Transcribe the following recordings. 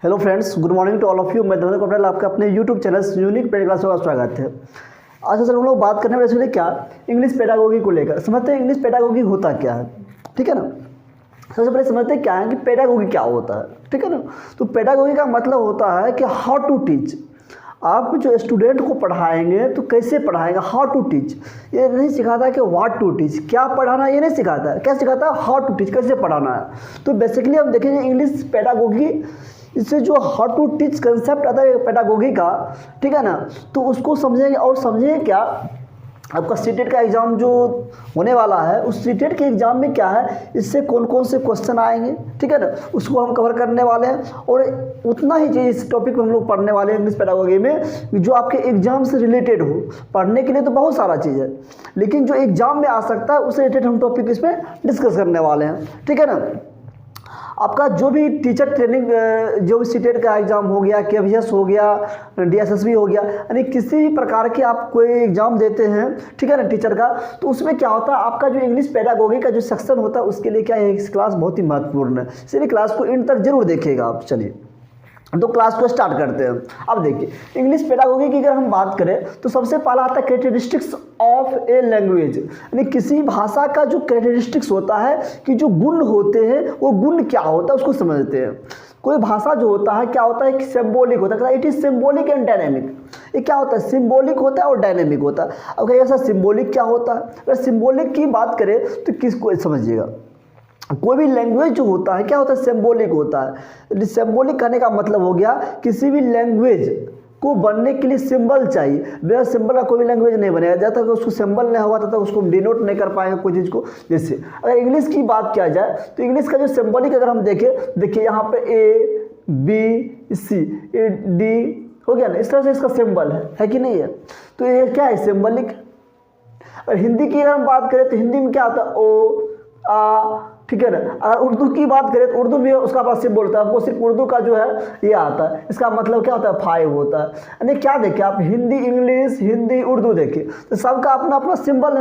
Hello friends, good morning to all of you. मैं धर्मेंद्र कपड़ेल, आपका अपने YouTube channel unique paid class में स्वागत है। आज सर हम लोग बात करने वाले हैं क्या इंग्लिश पेडागोगी को लेकर। समझते हैं इंग्लिश पेडागोगी होता क्या है, ठीक है ना। सबसे पहले समझते हैं क्या है कि पेडागोगी क्या होता है, ठीक है ना। तो पेडागोगी का मतलब होता है कि हाउ टू टीच। आप जो स्टूडेंट को पढ़ाएंगे तो कैसे पढ़ाएंगे, हाउ टू टीच। ये नहीं सिखाता कि व्हाट टू टीच, क्या पढ़ाना ये नहीं सिखाता है। क्या सिखाता है, हाउ टू टीच, कैसे पढ़ाना है। तो बेसिकली हम देखेंगे इंग्लिश पेडागोगी, इससे जो हाउ टू टीच कंसेप्ट आता है पेडागोगी का, ठीक है ना। तो उसको समझेंगे और समझेंगे क्या आपका सीटेट का एग्ज़ाम जो होने वाला है, उस सीटेट के एग्ज़ाम में क्या है, इससे कौन कौन से क्वेश्चन आएंगे, ठीक है ना, उसको हम कवर करने वाले हैं। और उतना ही चीज़ इस टॉपिक में हम लोग पढ़ने वाले हैं इंग्लिश पेडागोगी में, जो आपके एग्ज़ाम से रिलेटेड हो। पढ़ने के लिए तो बहुत सारा चीज़ है, लेकिन जो एग्ज़ाम में आ सकता है उससे रिलेटेड हम टॉपिक इसमें डिस्कस करने वाले हैं, ठीक है ना। आपका जो भी टीचर ट्रेनिंग, जो भी सीटेट का एग्ज़ाम हो गया, केवीएस हो गया, डीएसएसबी हो गया, यानी किसी भी प्रकार के आप कोई एग्ज़ाम देते हैं, ठीक है ना, टीचर का, तो उसमें क्या होता है, आपका जो इंग्लिश पेडागोगी का जो सेक्शन होता है उसके लिए क्या है, इस क्लास बहुत ही महत्वपूर्ण है। इसलिए क्लास को इन तक जरूर देखिएगा आप। चलिए तो क्लास को स्टार्ट करते हैं। अब देखिए इंग्लिश पेडागोगी की अगर हम बात करें तो सबसे पहला आता है कैरेक्टरिस्टिक्स ऑफ ए लैंग्वेज, यानी किसी भाषा का जो कैरेक्टरिस्टिक्स होता है कि जो गुण होते हैं, वो गुण क्या होता है उसको समझते हैं। कोई भाषा जो होता है क्या होता है कि सिंबॉलिक होता है, it is symbolic and dynamic. ये क्या होता है, सिंबॉलिक होता है और डायनेमिक होता है। अब ऐसा सिंबॉलिक क्या होता है, अगर सिंबॉलिक की बात करें तो किसको समझिएगा, कोई भी लैंग्वेज जो होता है क्या होता है, सिंबॉलिक होता है। सिंबॉलिक कहने का मतलब हो गया किसी भी लैंग्वेज को बनने के लिए सिंबल चाहिए। बिना सिंबल का कोई भी लैंग्वेज नहीं बनेगा। जब तक उसको सिंबल नहीं होगा तब तक उसको डिनोट नहीं कर पाएंगे कोई चीज़ को। जैसे अगर इंग्लिश की बात किया जाए तो इंग्लिश का जो सिंबॉलिक अगर हम देखें, देखिए यहाँ पे A B C A D हो गया ना, इस तरह से इसका सिंबल है कि नहीं है। तो ये क्या है, सिंबॉलिक। और हिंदी की अगर हम बात करें तो हिंदी में क्या होता है, ओ आ, ठीक है ना। अगर उर्दू की बात करें तो उर्दू में उसका पास सिंबल होता है, आपको सिर्फ उर्दू का जो है ये आता है। इसका मतलब क्या होता है, 5 होता है। यानी क्या देखें आप, हिंदी इंग्लिश, हिंदी उर्दू देखें तो सबका अपना अपना सिंबल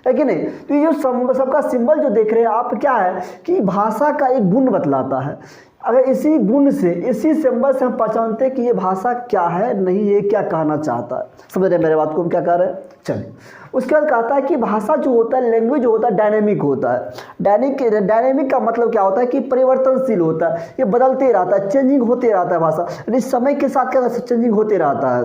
है कि नहीं। तो ये जो सबका सिंबल जो देख रहे हैं आप, क्या है कि भाषा का एक गुण बतलाता है। अगर इसी गुण से, इसी सिंबल से हम पहचानते हैं कि ये भाषा क्या है, नहीं ये क्या कहना चाहता है। समझ रहे मेरे बात को, हम क्या कह रहे हैं। चलिए उसके बाद कहता है कि भाषा जो होता है, लैंग्वेज जो होता है, डायनेमिक होता है। डायनेमिक का मतलब क्या होता है कि परिवर्तनशील होता है, ये बदलते रहता है, चेंजिंग होते रहता है भाषा, यानी समय के साथ क्या चेंजिंग होते रहता है,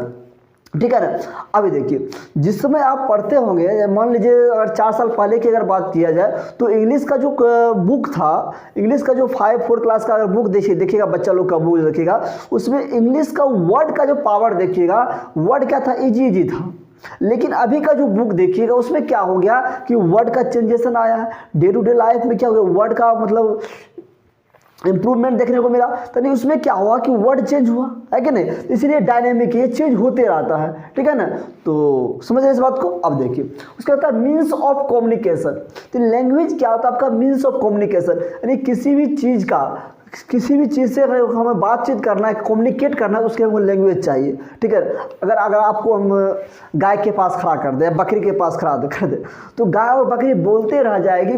ठीक है ना। अभी देखिए जिस समय आप पढ़ते होंगे, मान लीजिए अगर 4 साल पहले की अगर बात किया जाए तो इंग्लिश का जो बुक था, इंग्लिश का जो 5-4 क्लास का अगर बुक देखिएगा, बच्चा लोग का बुक देखिएगा, उसमें इंग्लिश का वर्ड का जो पावर देखिएगा, वर्ड क्या था, इजी था। लेकिन अभी का जो बुक देखिएगा उसमें क्या हो गया कि वर्ड का चेंजेशन आया है। डे टू डे लाइफ में क्या हो गया, वर्ड का मतलब इंप्रूवमेंट देखने को मिला। तो नहीं उसमें क्या हुआ कि वर्ड चेंज हुआ है कि नहीं। इसीलिए डायनेमिक ये चेंज होते रहता है, ठीक है ना। तो समझ रहे इस बात को। अब देखिए उसका होता है मीन्स ऑफ कम्युनिकेशन। तो लैंग्वेज क्या होता है आपका, मीन्स ऑफ कम्युनिकेशन, यानी किसी भी चीज़ से अगर हमें बातचीत करना है, कम्युनिकेट करना है, उसके हमको लैंग्वेज चाहिए, ठीक है। अगर आपको हम गाय के पास खड़ा कर दे, बकरी के पास खड़ा कर दे, तो गाय और बकरी बोलते रह जाएगी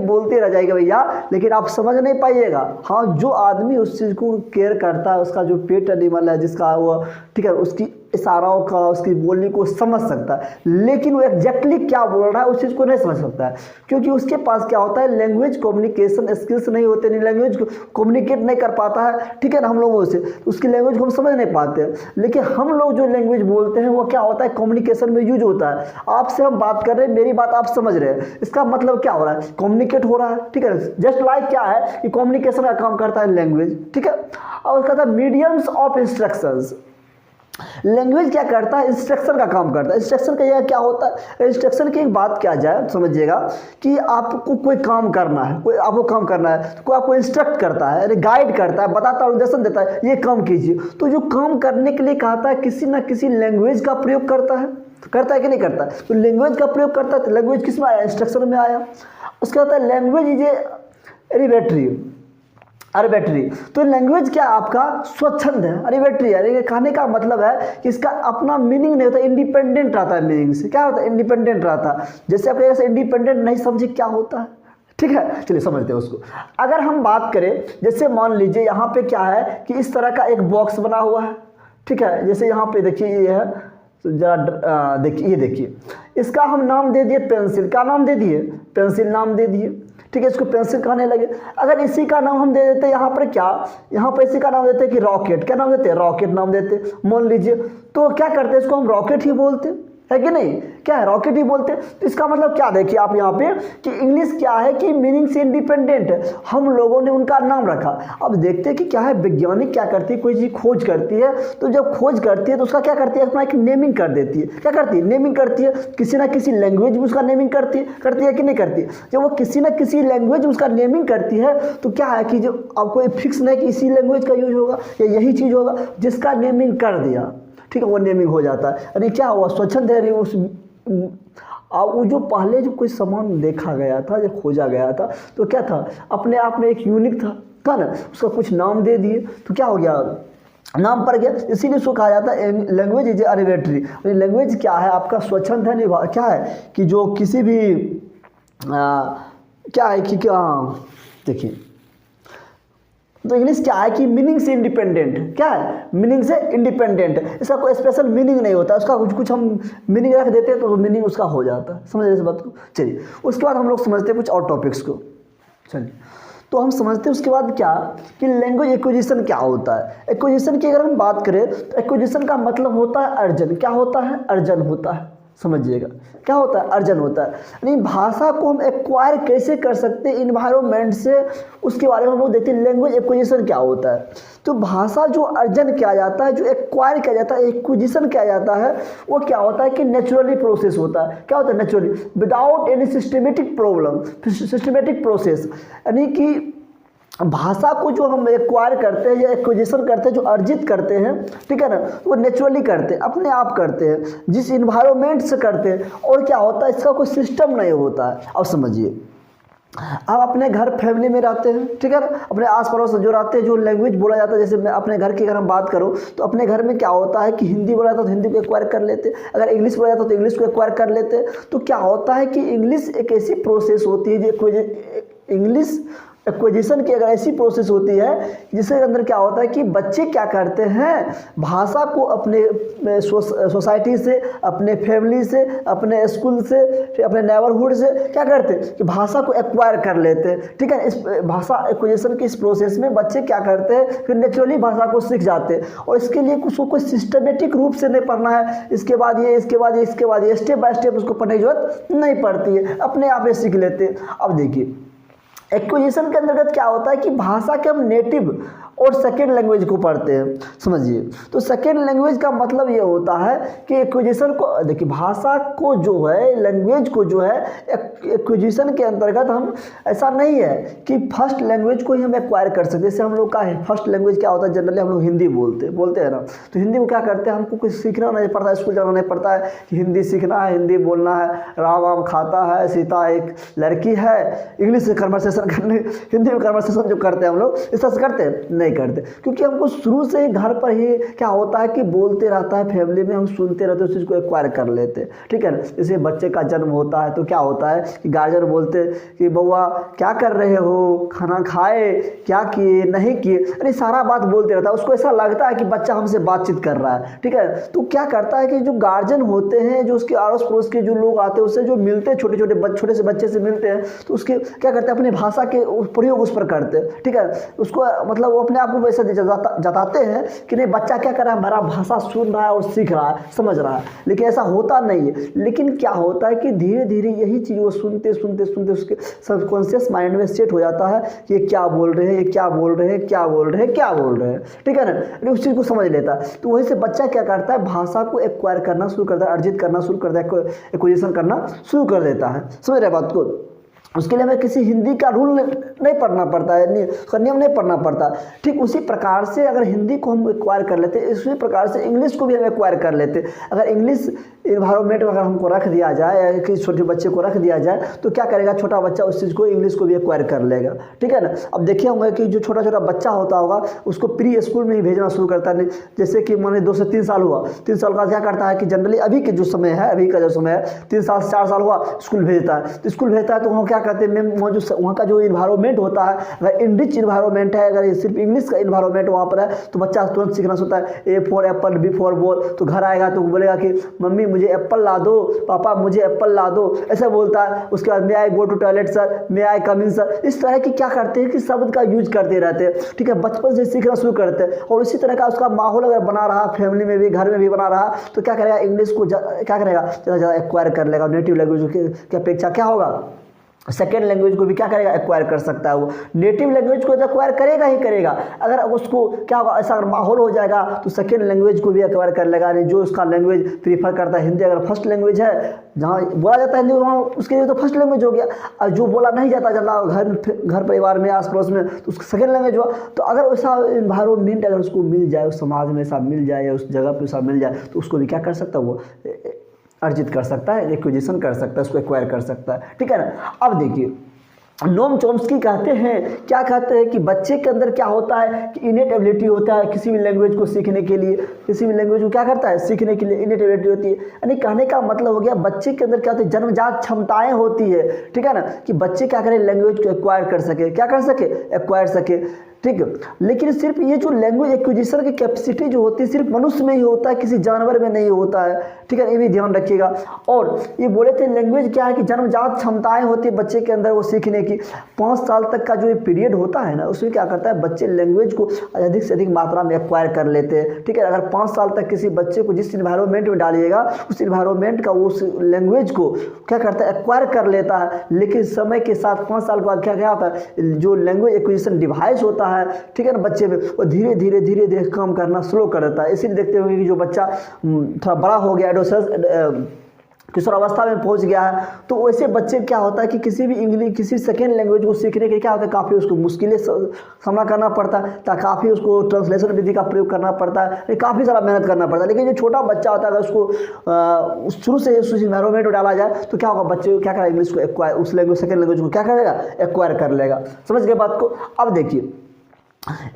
भैया, लेकिन आप समझ नहीं पाइएगा। हाँ, जो आदमी उस चीज़ को केयर करता है, उसका जो पेट एनिमल है जिसका वो, ठीक है, उसकी इशारों का, उसकी बोली को समझ सकता है, लेकिन वो एग्जैक्टली क्या बोल रहा है उस चीज़ को नहीं समझ सकता है, क्योंकि उसके पास क्या होता है, लैंग्वेज कम्युनिकेशन स्किल्स नहीं होते, नहीं लैंग्वेज को कम्युनिकेट नहीं कर पाता है, ठीक है ना। हम लोगों से उसकी लैंग्वेज को हम समझ नहीं पाते हैं। लेकिन हम लोग जो लैंग्वेज बोलते हैं वो क्या होता है, कम्युनिकेशन में यूज होता है। आपसे हम बात कर रहे हैं, मेरी बात आप समझ रहे हैं, इसका मतलब क्या हो रहा है, कम्युनिकेट हो रहा है, ठीक है। जस्ट लाइक क्या है कि कम्युनिकेशन का काम करता है लैंग्वेज, ठीक है। और उसका था मीडियम्स ऑफ इंस्ट्रक्शंस। लैंग्वेज क्या करता है, इंस्ट्रक्शन का काम करता है। इंस्ट्रक्शन का यह क्या होता है, इंस्ट्रक्शन की एक बात क्या जाए समझिएगा कि आपको कोई काम करना है, कोई आपको काम करना है, तो कोई आपको इंस्ट्रक्ट करता है, अरे गाइड करता है, बताता है, निर्देशन देता है, ये काम कीजिए। तो जो काम करने के लिए कहता है, किसी ना किसी लैंग्वेज का प्रयोग करता है कि नहीं करता है। तो लैंग्वेज का प्रयोग करता है, तो लैंग्वेज किस में आया, इंस्ट्रक्शन में आया। उसका होता है लैंग्वेज इज अरेबेटरी। तो लैंग्वेज क्या आपका स्वच्छंद है, अरेबेटरी है। ये कहने का मतलब है कि इसका अपना मीनिंग नहीं होता, इंडिपेंडेंट रहता है मीनिंग से। क्या होता है, इंडिपेंडेंट रहता है। जैसे आप इंडिपेंडेंट नहीं समझे क्या होता है, ठीक है, चलिए समझते हैं उसको। अगर हम बात करें, जैसे मान लीजिए यहाँ पे क्या है कि इस तरह का एक बॉक्स बना हुआ है, ठीक है, जैसे यहाँ पे देखिए ये है, तो जरा देखिए, ये देखिए, इसका हम नाम दे दिए पेंसिल। का नाम दे दिए? पेंसिल नाम दे दिए, ठीक है, इसको पेंसिल कहने लगे। अगर इसी का नाम हम दे देते यहाँ पर क्या, यहाँ पर इसी का नाम देते कि रॉकेट। क्या नाम देते? रॉकेट नाम देते, मान लीजिए। तो क्या करते, इसको हम रॉकेट ही बोलते, है कि नहीं? क्या है, रॉकेट ही बोलते। तो इसका मतलब क्या, देखिए आप यहाँ पे कि इंग्लिश क्या है कि मीनिंग से इंडिपेंडेंट है, हम लोगों ने उनका नाम रखा। अब देखते हैं कि क्या है, वैज्ञानिक क्या करती है, कोई चीज़ खोज करती है, तो जब खोज करती है तो उसका क्या करती है, अपना एक नेमिंग कर देती है। क्या करती है? नेमिंग करती है। किसी ना किसी लैंग्वेज में उसका नेमिंग करती है कि नहीं करती? जब वो किसी ना किसी लैंग्वेज में उसका नेमिंग करती है तो क्या है कि जो आपको फिक्स नहीं कि इसी लैंग्वेज का यूज होगा या यही चीज़ होगा, जिसका नेमिंग कर दिया, ठीक है, वो नेमिंग हो जाता है। यानी क्या हुआ, स्वच्छंद है उस वो जो पहले जो कोई सामान देखा गया था, जो खोजा गया था, तो क्या था, अपने आप में एक यूनिक था ना, उसका कुछ नाम दे दिए तो क्या हो गया, नाम पड़ गया। इसीलिए उसको कहा जाता है लैंग्वेज इज अरेबिट्री। लैंग्वेज क्या है, आपका स्वच्छंद है, नहीं क्या है कि जो किसी भी क्या है कि क्या, देखिए, तो इंग्लिश क्या है कि मीनिंग से इंडिपेंडेंट। क्या है? मीनिंग से इंडिपेंडेंट। इसका कोई स्पेशल मीनिंग नहीं होता, उसका कुछ हम मीनिंग रख देते हैं तो मीनिंग उसका हो जाता है। समझ रहे इस बात को? चलिए, उसके बाद हम लोग समझते हैं कुछ और टॉपिक्स को। चलिए, तो हम समझते हैं उसके बाद क्या कि लैंग्वेज एक्विजिशन क्या होता है। एक्विजिशन की अगर हम बात करें तो एक्विजिशन का मतलब होता है अर्जन। क्या होता है? अर्जन होता है। समझिएगा, क्या होता है? अर्जन होता है। यानी भाषा को हम एक्वायर कैसे कर सकते हैं इन्वायरमेंट से, उसके बारे में हम लोग देखते हैं लैंग्वेज एक्विजिशन क्या होता है। तो भाषा जो अर्जन किया जाता है, जो एक्वायर किया जाता है, एक्विजिशन किया जाता है, वो क्या होता है कि नेचुरली प्रोसेस होता है। क्या होता है? Naturally, without any systematic problem, systematic process. यानी कि भाषा को जो हम एक्वायर करते हैं या एक्विजिशन करते हैं, जो अर्जित करते हैं, ठीक है ना, वो नेचुरली करते हैं, अपने आप करते हैं, जिस इन्वायरमेंट से करते हैं। और क्या होता है, इसका कोई सिस्टम नहीं होता है। अब समझिए, आप अपने घर फैमिली में रहते हैं, ठीक है ना, अपने आस पड़ोस जो रहते हैं, जो लैंग्वेज बोला जाता है, जैसे मैं अपने घर की अगर हम बात करूं तो अपने घर में क्या होता है कि हिंदी बोला जाता है तो हिंदी को एक्वायर कर लेते, अगर इंग्लिश बोला जाता है तो इंग्लिश को एक्वायर कर लेते। तो क्या होता है कि इंग्लिश एक ऐसी प्रोसेस होती है जो इंग्लिश एक्विजिशन की अगर ऐसी प्रोसेस होती है जिसके अंदर क्या होता है कि बच्चे क्या करते हैं, भाषा को अपने सोसाइटी से, अपने फैमिली से, अपने स्कूल से, फिर अपने नेबरहुड से क्या करते हैं कि भाषा को एक्वायर कर लेते हैं। ठीक है, इस भाषा एक्विजिशन की इस प्रोसेस में बच्चे क्या करते हैं, फिर नेचुरली भाषा को सीख जाते हैं। और इसके लिए उसको कोई सिस्टमेटिक रूप से नहीं पढ़ना है, इसके बाद ये, इसके बाद ये, इसके बाद ये, स्टेप बाय स्टेप उसको पढ़ने की जरूरत नहीं पड़ती है, अपने आप ये सीख लेते हैं। अब देखिए, एक्विजिशन के अंतर्गत क्या होता है कि भाषा के हम नेटिव और सेकेंड लैंग्वेज को पढ़ते हैं। समझिए, तो सेकेंड लैंग्वेज का मतलब ये होता है कि एक्विजिशन को, देखिए, भाषा को जो है, लैंग्वेज को जो है, एक्विजिशन के अंतर्गत हम, ऐसा नहीं है कि फर्स्ट लैंग्वेज को ही हम एक्वायर कर सकते। जैसे हम लोग का है फर्स्ट लैंग्वेज क्या होता है, जनरली हम लोग हिंदी बोलते हैं ना, तो हिंदी को क्या करते हैं, हमको कुछ सीखना नहीं पड़ता है, स्कूल जाना नहीं पड़ता है कि हिंदी सीखना है, हिंदी बोलना है, राम आम खाता है, सीता एक लड़की है, इंग्लिश से कन्वर्सेशन करने, हिंदी में कन्वर्सेशन जो करते हैं हम लोग, इस तरह से करते हैं नहीं करते, क्योंकि हमको शुरू से ही घर पर ही क्या होता है कि बोलते रहता है, फैमिली में हम सुनते रहते हैं, उस चीज़ को एक्वायर कर लेते हैं। ठीक है ना, जैसे बच्चे का जन्म होता है तो क्या होता है कि गार्जियन बोलते कि बउआ क्या कर रहे हो, खाना खाए, क्या किए, नहीं किए, अरे सारा बात बोलते रहता है, उसको ऐसा लगता है कि बच्चा हमसे बातचीत कर रहा है। ठीक है, तो क्या करता है कि जो गार्जियन होते हैं, जो उसके आड़ोस पड़ोस के जो लोग आते हैं, उससे जो मिलते हैं, छोटे से बच्चे से मिलते हैं, तो उसके क्या करते हैं, अपनी भाषा के प्रयोग उस पर करते हैं। ठीक है, उसको मतलब वो अपने आप को वैसे जताते हैं कि नहीं, बच्चा क्या कर रहा है, हमारा भाषा सुन रहा है और सीख रहा है, समझ रहा है, लेकिन ऐसा होता नहीं है। लेकिन क्या होता है कि धीरे धीरे यही चीज़ वो सुनते उसके सबकॉन्शियस माइंड में सेट हो जाता है कि ये क्या बोल रहे हैं, ये क्या बोल रहे हैं, क्या बोल रहे हैं, क्या बोल रहे हैं। ठीक है ना, उस चीज़ को समझ लेता है। तो वहीं से बच्चा क्या करता है, भाषा को एक्वायर करना शुरू करता है, अर्जित करना शुरू करता है, एक्विजिशन करना शुरू कर देता है। समझ रहे बात को? उसके लिए हमें किसी हिंदी का रूल नहीं पढ़ना पड़ता है, उसका नियम नहीं पढ़ना पड़ता। ठीक उसी प्रकार से अगर हिंदी को हम एक्वायर कर लेते हैं, इसी प्रकार से इंग्लिश को भी हम एक्वायर कर लेते हैं। अगर इंग्लिश इन्वायरमेंट में अगर हमको रख दिया जाए या किसी छोटे बच्चे को रख दिया जाए तो क्या करेगा, छोटा बच्चा उस चीज़ को, इंग्लिश को भी एक्वायर कर लेगा। ठीक है ना। अब देखिए होंगे कि जो छोटा छोटा बच्चा होता होगा उसको प्री स्कूल में ही भेजना शुरू करता है। जैसे कि माने 2 से 3 साल हुआ, 3 साल का क्या करता है कि जनरली अभी के जो समय है, अभी का जो समय है 3 साल से 4 साल हुआ, स्कूल भेजता है। तो स्कूल भेजता है तो वहाँ क्या करते हैं, वहाँ का जो इन्वायरमेंट होता है, अगर इनरिच इन्वायरमेंट है, अगर सिर्फ इंग्लिश का इन्वायरमेंट वहाँ पर है तो बच्चा तुरंत सीखना होता है। A for apple, B for ball. तो घर आएगा तो बोलेगा कि मम्मी मुझे एप्पल ला दो, पापा मुझे एप्पल ला दो, ऐसा बोलता है। उसके बाद may I go to toilet sir, may I come in sir. इस तरह की क्या करते हैं कि शब्द का यूज करते रहते हैं। ठीक है, बचपन से सीखना शुरू करते हैं। और इसी तरह का उसका माहौल अगर बना रहा, फैमिली में भी, घर में भी बना रहा, तो क्या करेगा, इंग्लिश को क्या करेगा, ज़्यादा ज़्यादा एक्वायर कर लेगा। नेटिव लैंग्वेज की अपेक्षा क्या होगा, सेकेंड लैंग्वेज को भी क्या करेगा, एक्वायर कर सकता है। वो नेटिव लैंग्वेज को तो एक्वायर करेगा ही करेगा। अगर उसको क्या होगा, ऐसा अगर माहौल हो जाएगा तो सेकेंड लैंग्वेज को भी एक्वायर कर लेगा। नहीं, जो उसका लैंग्वेज प्रीफर करता है, हिंदी अगर फर्स्ट लैंग्वेज है, जहाँ बोला जाता है हिंदी, वहाँ उसके लिए तो फर्स्ट लैंग्वेज हो गया। और जो बोला नहीं जाता घर परिवार में, आस पड़ोस में, तो उसका सेकेंड लैंग्वेज हुआ। तो अगर वैसा इन्वायरमेंट अगर उसको मिल जाए, उस समाज में ऐसा मिल जाए, उस जगह पर ऐसा मिल जाए, तो उसको भी क्या कर सकता है, वो अर्जित कर सकता है, एक्विजिशन कर सकता है, उसको एक्वायर कर सकता है। ठीक है ना। अब देखिए नोम चॉम्स्की कहते हैं, क्या कहते हैं कि बच्चे के अंदर क्या होता है कि इनेट एबिलिटी होता है किसी भी लैंग्वेज को सीखने के लिए, किसी भी लैंग्वेज को क्या करता है, सीखने के लिए इनेट एबिलिटी होती है। यानी कहने का मतलब हो गया बच्चे के अंदर क्या होती है, जन्मजात क्षमताएं होती है। ठीक है ना, कि बच्चे क्या करें, लैंग्वेज को एक्वायर कर सके, क्या कर सके, एक्वायर सके। ठीक है, लेकिन सिर्फ ये जो लैंग्वेज एक्विजिशन की कैपेसिटी जो होती है सिर्फ मनुष्य में ही होता है, किसी जानवर में नहीं होता है। ठीक है, ये भी ध्यान रखिएगा। और ये बोले थे लैंग्वेज क्या है कि जन्मजात क्षमताएं होती है बच्चे के अंदर वो सीखने की। 5 साल तक का जो ये पीरियड होता है ना, उसमें क्या करता है, बच्चे लैंग्वेज को अधिक से अधिक मात्रा में एक्वायर कर लेते हैं। ठीक है, अगर 5 साल तक किसी बच्चे को जिस इन्वायरमेंट में डालिएगा, उस इन्वायरमेंट का उस लैंग्वेज को क्या करता है, एक्वायर कर लेता है। लेकिन समय के साथ 5 साल के बाद क्या होता है, जो लैंग्वेज एक्विजिशन डिवाइस होता है, ठीक है ना, बच्चे में वो धीरे धीरे काम करना स्लो कर देता है। इसीलिए देखते होंगे कि जो बच्चा थोड़ा बड़ा हो गया, किशोर अवस्था में पहुंच गया है, तो वैसे बच्चे क्या होता है कि किसी भी इंग्लिश, किसी सेकेंड लैंग्वेज को सीखने के क्या होता है, काफ़ी उसको मुश्किलें सामना करना पड़ता है, काफ़ी उसको ट्रांसलेशन विधि का प्रयोग करना पड़ता है, काफ़ी सारा मेहनत करना पड़ता है। लेकिन जो छोटा बच्चा होता है, अगर उसको शुरू से उस इन्वायरमेंट में डाला जाए तो क्या होगा, बच्चे को क्या करेगा, इंग्लिश को एक्वायर, उस लैंग्वेज सेकेंड लैंग्वेज को क्या करेगा, एक्वायर कर लेगा। समझ गए बात को। अब देखिए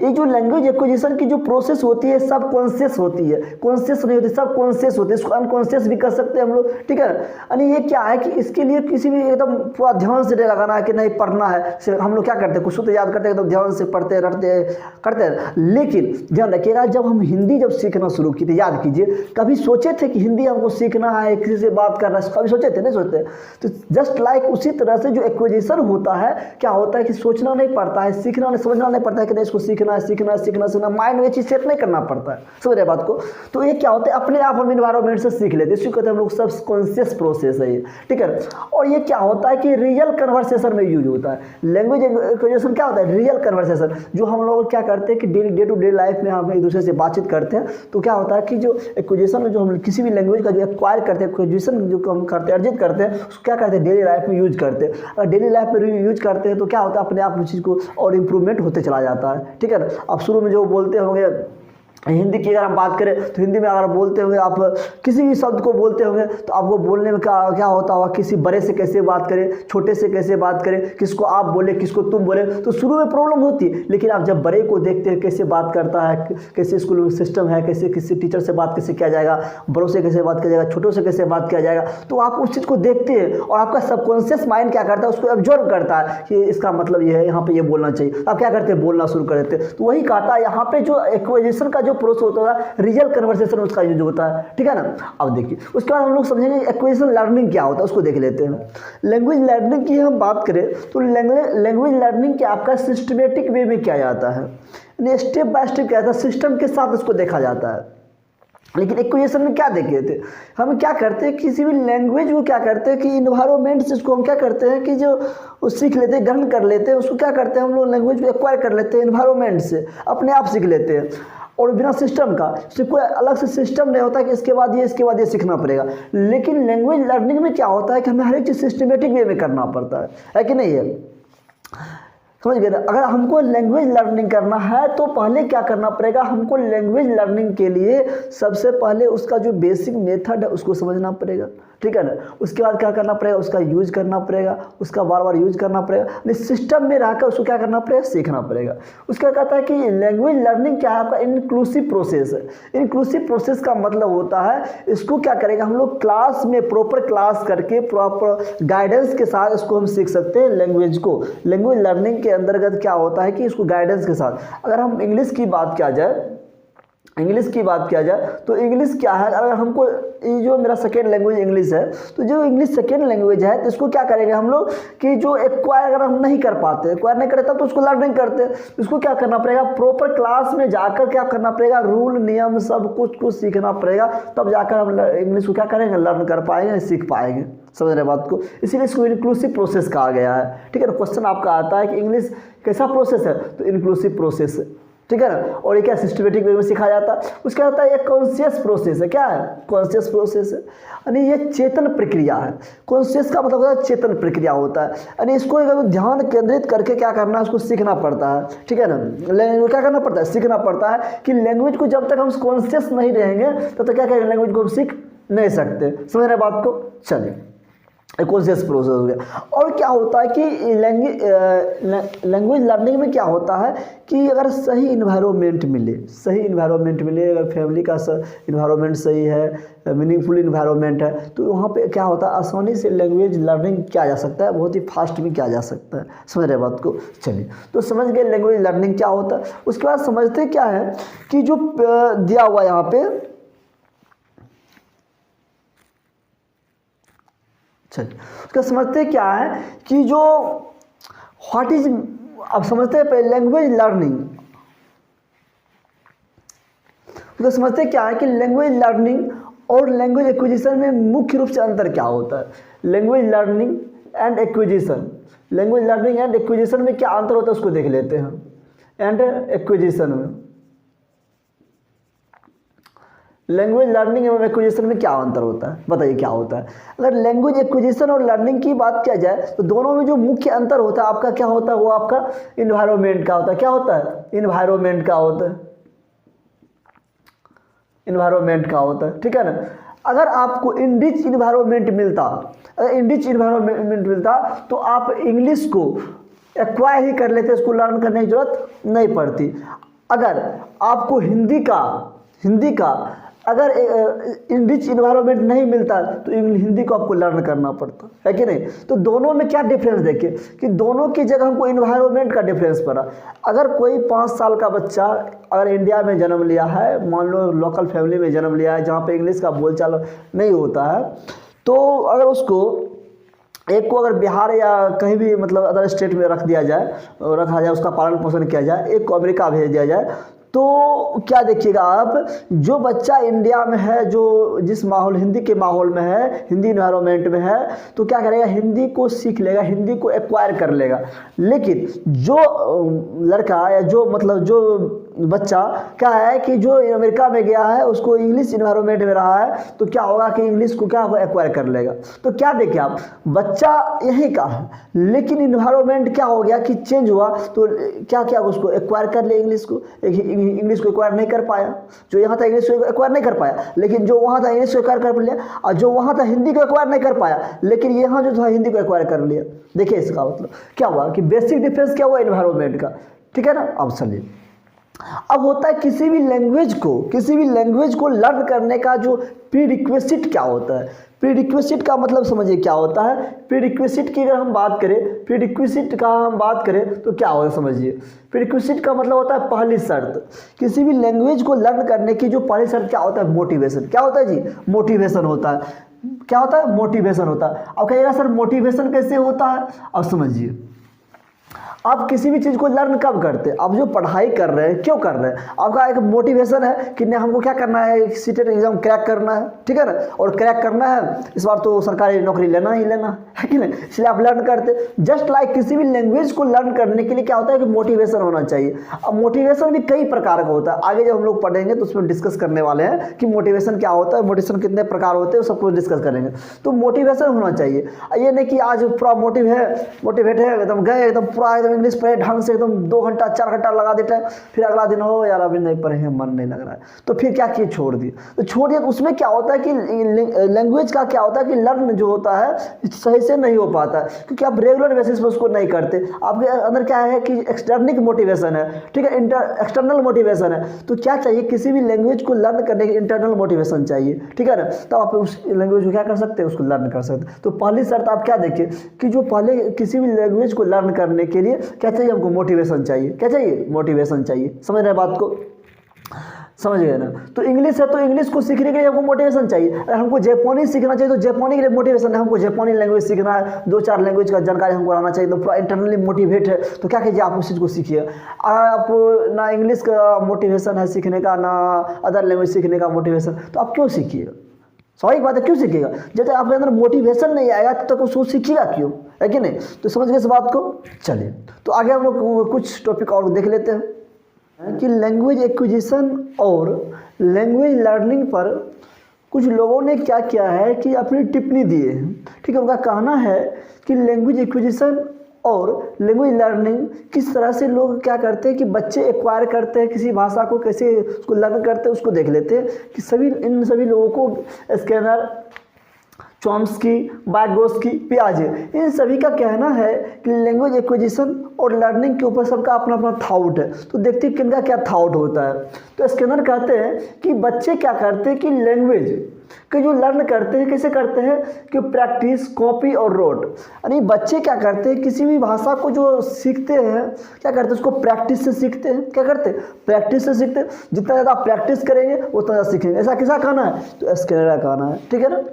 ये जो लैंग्वेज एक्विजिशन की जो प्रोसेस होती है सब कॉन्शियस होती है, कॉन्शियस नहीं होती, सब कॉन्शियस होती है। इसको अनकॉन्शियस भी कर सकते हैं हम लोग। ठीक है, यानी ये क्या है कि इसके लिए किसी भी एकदम पूरा ध्यान से लगाना है कि नहीं पढ़ना है। सिर्फ हम लोग क्या करते हैं, कुछ तो याद करते हैं, एकदम ध्यान से पढ़ते रटते करते हैं। लेकिन ध्यान रखिएगा, जब हम हिंदी जब सीखना शुरू किए थे, याद कीजिए, कभी सोचे थे कि हिंदी हमको सीखना है, किसी से बात करना है, कभी सोचे थे, नहीं सोचते। तो जस्ट लाइक उसी तरह से जो एक्विजिशन होता है, क्या होता है कि सोचना नहीं पड़ता है, सीखना नहीं, समझना नहीं पड़ता है कि नहीं सीखना है, सीखना माइंड में चीज सेट नहीं करना पड़ता है। समझ रहे बात को। तो ये क्या होता है, अपने आप हम इन्वायरमेंट से सीख लेते हैं, इसको कहते हैं हम लोग सब कॉन्शियस प्रोसेस है ये। ठीक है, और ये क्या होता है कि रियल कन्वर्सेशन में यूज होता है। लैंग्वेज एक्विजिशन क्या होता है, रियल कन्वर्सेशन, जो हम लोग क्या करते हैं कि डे टू डे लाइफ में हम एक दूसरे से बातचीत करते हैं। तो क्या होता है कि जो एक्विजिशन में जो हम किसी भी लैंग्वेज का जो एक्वायर करते हैं, एक्विजिशन जो हम करते हैं, अर्जित करते हैं, उसको क्या करते हैं, डेली लाइफ में यूज करते हैं। अगर डेली लाइफ में यूज करते हैं तो क्या होता है, अपने आप उस चीज़ को और इम्प्रूवमेंट होते चला जाता है। ठीक है, अब शुरू में जो बोलते होंगे हिंदी की अगर हम बात करें तो हिंदी में अगर बोलते होंगे, आप किसी भी शब्द को बोलते होंगे तो आपको बोलने में क्या होता होगा, किसी बड़े से कैसे बात करें, छोटे से कैसे बात करें, किसको आप बोले, किसको तुम बोले, तो शुरू में प्रॉब्लम होती है। लेकिन आप जब बड़े को देखते हैं कैसे बात करता है, कैसे स्कूल में सिस्टम है, कैसे किसी टीचर से बात कैसे किया जाएगा, बड़ों से कैसे बात किया जाएगा, छोटों से कैसे बात किया जाएगा, तो आप उस चीज़ को देखते हैं और आपका सबकॉन्शियस माइंड क्या करता है, उसको ऑब्जर्व करता है कि इसका मतलब ये है, यहाँ पे ये बोलना चाहिए। आप क्या करते हैं, बोलना शुरू कर देते हैं। तो वही कहता है यहाँ पे जो एक्विजिशन का जो प्रोसेस होता है, रियल कन्वर्सेशन उसका यूज होता है। ठीक है ना। अब देखिए उसके बाद हम लोग समझेंगे एक्विजिशन लर्निंग क्या होता है, उसको देख लेते हैं। लैंग्वेज लर्निंग की हम बात करें तो लैंग्वेज लर्निंग क्या आपका सिस्टमेटिक वे में किया जाता है, यानी स्टेप बाय स्टेप क्या जाता है, सिस्टम के साथ उसको देखा जाता है। लेकिन एक्विजिशन में क्या देखे थे, हम क्या करते हैं, किसी भी लैंग्वेज को क्या करते हैं कि इन्वायरमेंट से उसको हम क्या करते हैं कि जो सीख लेते हैं, ग्रहण कर लेते हैं, उसको क्या करते हैं हम लोग लैंग्वेज को एक्वायर कर लेते हैं, इन्वायरमेंट से अपने आप सीख लेते हैं। और बिना सिस्टम का, कोई अलग से सिस्टम नहीं होता कि इसके बाद ये सीखना पड़ेगा। लेकिन लैंग्वेज लर्निंग में क्या होता है कि हमें हर एक चीज़ सिस्टमेटिक वे में करना पड़ता है कि नहीं है। समझ गए ना। अगर हमको लैंग्वेज लर्निंग करना है तो पहले क्या करना पड़ेगा, हमको लैंग्वेज लर्निंग के लिए सबसे पहले उसका जो बेसिक मेथड है उसको समझना पड़ेगा, ठीक है ना। उसके बाद क्या करना पड़ेगा, उसका यूज करना पड़ेगा, उसका बार बार यूज करना पड़ेगा, सिस्टम में रहकर उसको क्या करना पड़ेगा, सीखना पड़ेगा। उसका कहता है कि लैंग्वेज लर्निंग क्या है, आपका इंक्लूसिव प्रोसेस है। इंक्लूसिव प्रोसेस का मतलब होता है इसको क्या करेगा हम लोग क्लास में प्रॉपर क्लास करके प्रॉपर गाइडेंस के साथ इसको हम सीख सकते हैं लैंग्वेज को। लैंग्वेज लर्निंग के अंतर्गत क्या होता है कि इसको गाइडेंस के साथ, अगर हम इंग्लिश की बात किया जाए, इंग्लिश की बात किया जाए तो इंग्लिश क्या है, अगर हमको ये जो मेरा सेकेंड लैंग्वेज इंग्लिश है, तो जो इंग्लिश सेकेंड लैंग्वेज है तो इसको क्या करेंगे हम लोग कि जो एक्वायर अगर हम नहीं कर पाते, एक्वायर नहीं करते तो उसको लर्न नहीं करते, इसको क्या करना पड़ेगा, प्रॉपर क्लास में जाकर क्या करना पड़ेगा, रूल नियम सब कुछ सीखना पड़ेगा, तब जाकर हम इंग्लिश को क्या करेंगे, लर्न कर पाएंगे, सीख पाएंगे। समझ रहे बात को, इसीलिए इसको इंक्लूसिव प्रोसेस कहा गया है, ठीक है ना। क्वेश्चन आपका आता है कि इंग्लिश कैसा प्रोसेस है, तो इंक्लूसिव प्रोसेस है, ठीक है ना। और ये क्या सिस्टमेटिक वे में सिखाया जाता है। उसका होता है ये कॉन्शियस प्रोसेस है, क्या है, कॉन्शियस प्रोसेस है, यानी ये चेतन प्रक्रिया है। कॉन्शियस का मतलब होता है चेतन प्रक्रिया होता है, यानी इसको ध्यान केंद्रित करके क्या करना है, उसको सीखना पड़ता है, ठीक है ना। लैंग्वेज क्या करना पड़ता है, सीखना पड़ता है कि लैंग्वेज को जब तक हम कॉन्शियस नहीं रहेंगे तब तक क्या करेंगे, लैंग्वेज को हम सीख नहीं सकते। समझ रहे बात को, चलिए कॉन्शियस प्रोसेस हो गया। और क्या होता है कि लैंग्वेज लर्निंग में क्या होता है कि अगर सही इन्वायरमेंट मिले, सही इन्वायरमेंट मिले, अगर फैमिली का इन्वायरमेंट सही है, मीनिंगफुल इन्वायरमेंट है, तो वहाँ पे क्या होता है, आसानी से लैंग्वेज लर्निंग किया जा सकता है, बहुत ही फास्ट में किया जा सकता है। समझ रहे बात को, चलिए तो समझ गए लैंग्वेज लर्निंग क्या होता है। उसके बाद समझते क्या है कि जो दिया हुआ यहाँ पे, उसका समझते क्या है कि जो व्हाट इज, अब समझते हैं लैंग्वेज लर्निंग, उसका समझते क्या है कि लैंग्वेज लर्निंग और लैंग्वेज एक्विजिशन में मुख्य रूप से अंतर क्या होता है। Language learning and acquisition, language learning and acquisition में क्या अंतर होता है उसको देख लेते हैं। एंड एक्विजिशन में, लैंग्वेज लर्निंग एवं एक्विजिशन में क्या अंतर होता है, बताइए क्या होता है। अगर लैंग्वेज एक्विजिशन और लर्निंग की बात किया जाए तो दोनों में जो मुख्य अंतर होता है आपका क्या होता है, वो आपका इन्वायरमेंट का होता है। क्या होता है, इन्वायरमेंट का होता है, इन्वायरमेंट का होता है, ठीक है ना। अगर आपको इनरिच इन्वायरमेंट मिलता, अगर इनरिच इन्वायरमेंट मिलता तो आप इंग्लिश को एक्वायर ही कर लेते, इसको लर्न करने की जरूरत नहीं पड़ती। अगर आपको हिंदी का अगर इनरिच इन्वायरमेंट नहीं मिलता तो हिंदी को आपको लर्न करना पड़ता है कि नहीं। तो दोनों में क्या डिफरेंस देखिए कि दोनों की जगह हमको इन्वायरमेंट का डिफरेंस पड़ा। अगर कोई 5 साल का बच्चा अगर इंडिया में जन्म लिया है, मान लो लोकल फैमिली में जन्म लिया है जहाँ पे इंग्लिश का बोलचाल नहीं होता है, तो अगर उसको एक को अगर बिहार या कहीं भी मतलब अदर स्टेट में रखा जाए, उसका पालन पोषण किया जाए, एक को अमेरिका भेज दिया जाए, तो क्या देखिएगा आप, जो बच्चा इंडिया में है, जो जिस माहौल हिंदी के माहौल में है, हिंदी इन्वायरमेंट में है, तो क्या करेगा, हिंदी को सीख लेगा, हिंदी को एक्वायर कर लेगा। लेकिन जो लड़का या जो मतलब जो बच्चा क्या है कि जो अमेरिका में गया है, उसको इंग्लिश इन्वायरमेंट में रहा है, तो क्या होगा कि इंग्लिश को क्या एक्वायर कर लेगा। तो क्या देखिए आप, बच्चा यहीं का है लेकिन इन्वायरमेंट क्या हो गया कि चेंज हुआ, तो क्या क्या उसको एक्वायर कर ले, इंग्लिश को एक्वायर नहीं कर पाया। जो यहाँ था इंग्लिश को एक्वायर नहीं कर पाया, लेकिन जो वहाँ था इंग्लिश को एक्वायर कर लिया, और जो वहाँ था हिंदी को एक्वायर नहीं कर पाया, लेकिन यहाँ जो था हिंदी को एक्वायर कर लिया। देखिए इसका मतलब क्या हुआ कि बेसिक डिफरेंस क्या हुआ इन्वायरमेंट का, ठीक है ना। अब चलिए, अब होता है किसी भी लैंग्वेज को लर्न करने का जो प्रीरिक्विजिट क्या होता है। प्रीरिक्विजिट का मतलब समझिए क्या होता है। प्रीरिक्विजिट की अगर हम बात करें तो क्या होता है समझिए। प्रीरिक्विजिट का मतलब होता है पहली शर्त। किसी भी लैंग्वेज को लर्न करने की जो पहली शर्त क्या होता है, मोटिवेशन। क्या होता है जी, मोटिवेशन होता है। क्या होता है, मोटिवेशन होता है। अब कहिएगा सर मोटिवेशन कैसे होता है, अब समझिए। आप किसी भी चीज़ को लर्न कब करते हैं, आप जो पढ़ाई कर रहे हैं क्यों कर रहे हैं, आपका एक मोटिवेशन है कि नहीं हमको क्या करना है, सीटेट एग्जाम क्रैक करना है, ठीक है ना। और क्रैक करना है इस बार तो सरकारी नौकरी लेना ही लेना है कि नहीं, इसलिए आप लर्न करते। जस्ट लाइक किसी भी लैंग्वेज को लर्न करने के लिए क्या होता है कि मोटिवेशन होना चाहिए। अब मोटिवेशन भी कई प्रकार का होता है, आगे जब हम लोग पढ़ेंगे तो उसमें डिस्कस करने वाले हैं कि मोटिवेशन क्या होता है, मोटिवेशन कितने प्रकार होते हैं, सब कुछ डिस्कस करेंगे। तो मोटिवेशन होना चाहिए, ये नहीं कि आज पूरा मोटिवेट है एकदम गए एकदम पूरा एकदम इंग्लिश पढ़े ढंग से एकदम 2 घंटा 4 घंटा लगा देते हैं, फिर अगला दिन हो यार अभी नहीं पढ़े हैं, मन नहीं लग रहा है, तो फिर क्या किए, छोड़ दिए। तो छोड़ दिया तो उसमें क्या होता है कि लैंग्वेज का क्या होता है कि लर्न जो होता है सही से नहीं हो पाता है, क्योंकि आप रेगुलर बेसिस पर उसको नहीं करते। आपके अंदर क्या है कि एक्सटर्निक मोटिवेशन है, ठीक है, एक्सटर्नल मोटिवेशन है। तो क्या चाहिए, किसी भी लैंग्वेज को लर्न करने के इंटरनल मोटिवेशन चाहिए, ठीक है ना, तब आप उस लैंग्वेज को क्या कर सकते हैं, उसको लर्न कर सकते हैं। तो पहली शर्त आप क्या देखिए कि जो पहले किसी भी लैंग्वेज को लर्न करने के लिए क्या चाहिए, हमको मोटिवेशन चाहिए। क्या चाहिए, मोटिवेशन चाहिए। समझ रहे हैं बात को, समझ गए ना। तो इंग्लिश है तो इंग्लिश को सीखने के लिए हमको मोटिवेशन चाहिए। अगर हमको जापानीज सीखना चाहिए तो जापानी के लिए मोटिवेशन है, हमको जापानी लैंग्वेज सीखना है, 2-4 लैंग्वेज का जानकारी हमको आना चाहिए, तो पूरा इंटरनली मोटिवेट है। तो क्या कीजिए, आप उस चीज़ को सीखिए। अगर आप ना इंग्लिश का मोटिवेशन है सीखने का, ना अदर लैंग्वेज सीखने का मोटिवेशन, तो आप क्यों सीखिएगा? स्वाभाविक बात है, क्यों सीखेगा? जब तक आपके अंदर मोटिवेशन नहीं आएगा तब तक उसको सीखिएगा क्यों, है कि नहीं? तो समझ गए इस बात को। चलिए तो आगे हम लोग कुछ टॉपिक और देख लेते हैं कि लैंग्वेज एक्विजिशन और लैंग्वेज लर्निंग पर कुछ लोगों ने क्या किया है कि अपनी टिप्पणी दी है, ठीक है। उनका कहना है कि लैंग्वेज एक्विजिशन और लैंग्वेज लर्निंग किस तरह से लोग क्या करते हैं कि बच्चे एक्वायर करते हैं किसी भाषा को, कैसे उसको लर्न करते हैं, उसको देख लेते हैं कि इन सभी लोगों को स्किनर, चॉम्स्की, वाइगोत्स्की, पियाजे, इन सभी का कहना है कि लैंग्वेज एक्विजिशन और लर्निंग के ऊपर सबका अपना अपना थॉट है। तो देखते हैं किनका क्या थॉट होता है। तो स्किनर कहते हैं कि बच्चे क्या करते हैं कि लैंग्वेज कि जो लर्न करते हैं कैसे करते हैं कि प्रैक्टिस, कॉपी और रोट, यानी बच्चे क्या करते हैं किसी भी भाषा को जो सीखते हैं क्या करते हैं उसको प्रैक्टिस से सीखते हैं। क्या करते हैं, प्रैक्टिस से सीखते हैं। जितना ज़्यादा प्रैक्टिस करेंगे उतना ज़्यादा सीखेंगे। ऐसा किसका कहना है, तो स्किनर का कहना है, ठीक है ना।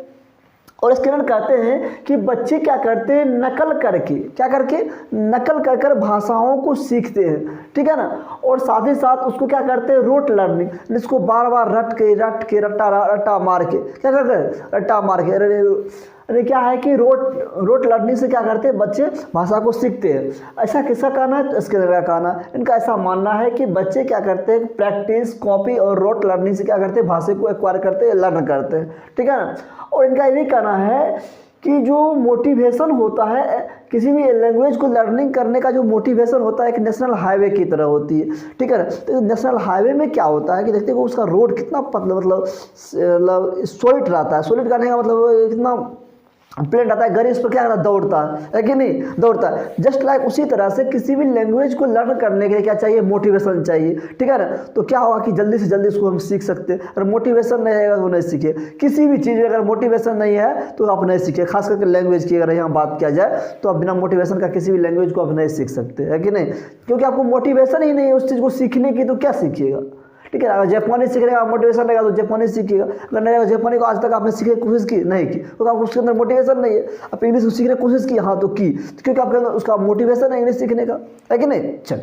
और स्किनर कहते हैं कि बच्चे क्या करते हैं, नकल करके, क्या करके, नकल कर कर भाषाओं को सीखते हैं, ठीक है ना। और साथ ही साथ उसको क्या करते हैं, रोट लर्निंग, जिसको बार बार रट्टा मार के क्या करते हैं, रट्टा मार के अरे क्या है कि रोट लर्निंग से क्या करते हैं बच्चे भाषा को सीखते हैं। ऐसा किसका कहना है, तो स्किनर का कहना है। इनका ऐसा मानना है कि बच्चे क्या करते हैं, प्रैक्टिस, कॉपी और रोट लर्निंग से क्या करते हैं, भाषा को एक्वायर करते हैं, लर्न करते हैं, ठीक है ना। और इनका ये भी कहना है कि जो मोटिवेशन होता है किसी भी लैंग्वेज को लर्निंग करने का, जो मोटिवेशन होता है एक नेशनल हाईवे की तरह होती है, ठीक है ना। तो नेशनल हाईवे में क्या होता है कि देखते हो उसका रोड कितना पतला, मतलब सॉलिड रहता है। सॉलिड करने का मतलब कितना प्लेन रहता है, गाड़ी इस पर क्या करता है, दौड़ता है कि नहीं, दौड़ता है। जस्ट लाइक उसी तरह से किसी भी लैंग्वेज को लर्न करने के लिए क्या चाहिए, मोटिवेशन चाहिए, ठीक है ना। तो क्या होगा कि जल्दी से जल्दी उसको हम सीख सकते हैं। अगर मोटिवेशन नहीं है तो नहीं सीखे। किसी भी चीज़ में अगर मोटिवेशन नहीं है तो आप नहीं सीखे। खास करके लैंग्वेज की अगर यहाँ बात किया जाए तो आप बिना मोटिवेशन का किसी भी लैंग्वेज को आप नहीं सीख सकते, है कि नहीं। क्योंकि आपको मोटिवेशन ही नहीं है उस चीज़ को सीखने की, तो क्या सीखिएगा, ठीक है। अगर जापानी सीखने का मोटिवेशन रहेगा तो जापानी सीखिएगा। अगर नहीं रहेगा, जापानी को आज तक आपने सीखने की कोशिश की नहीं की, तो आपको उसके अंदर मोटिवेशन नहीं है। आप इंग्लिश सीखने की कोशिश की, हाँ तो की, क्योंकि आपके अंदर उसका मोटिवेशन है इंग्लिश सीखने का, है कि नहीं। चल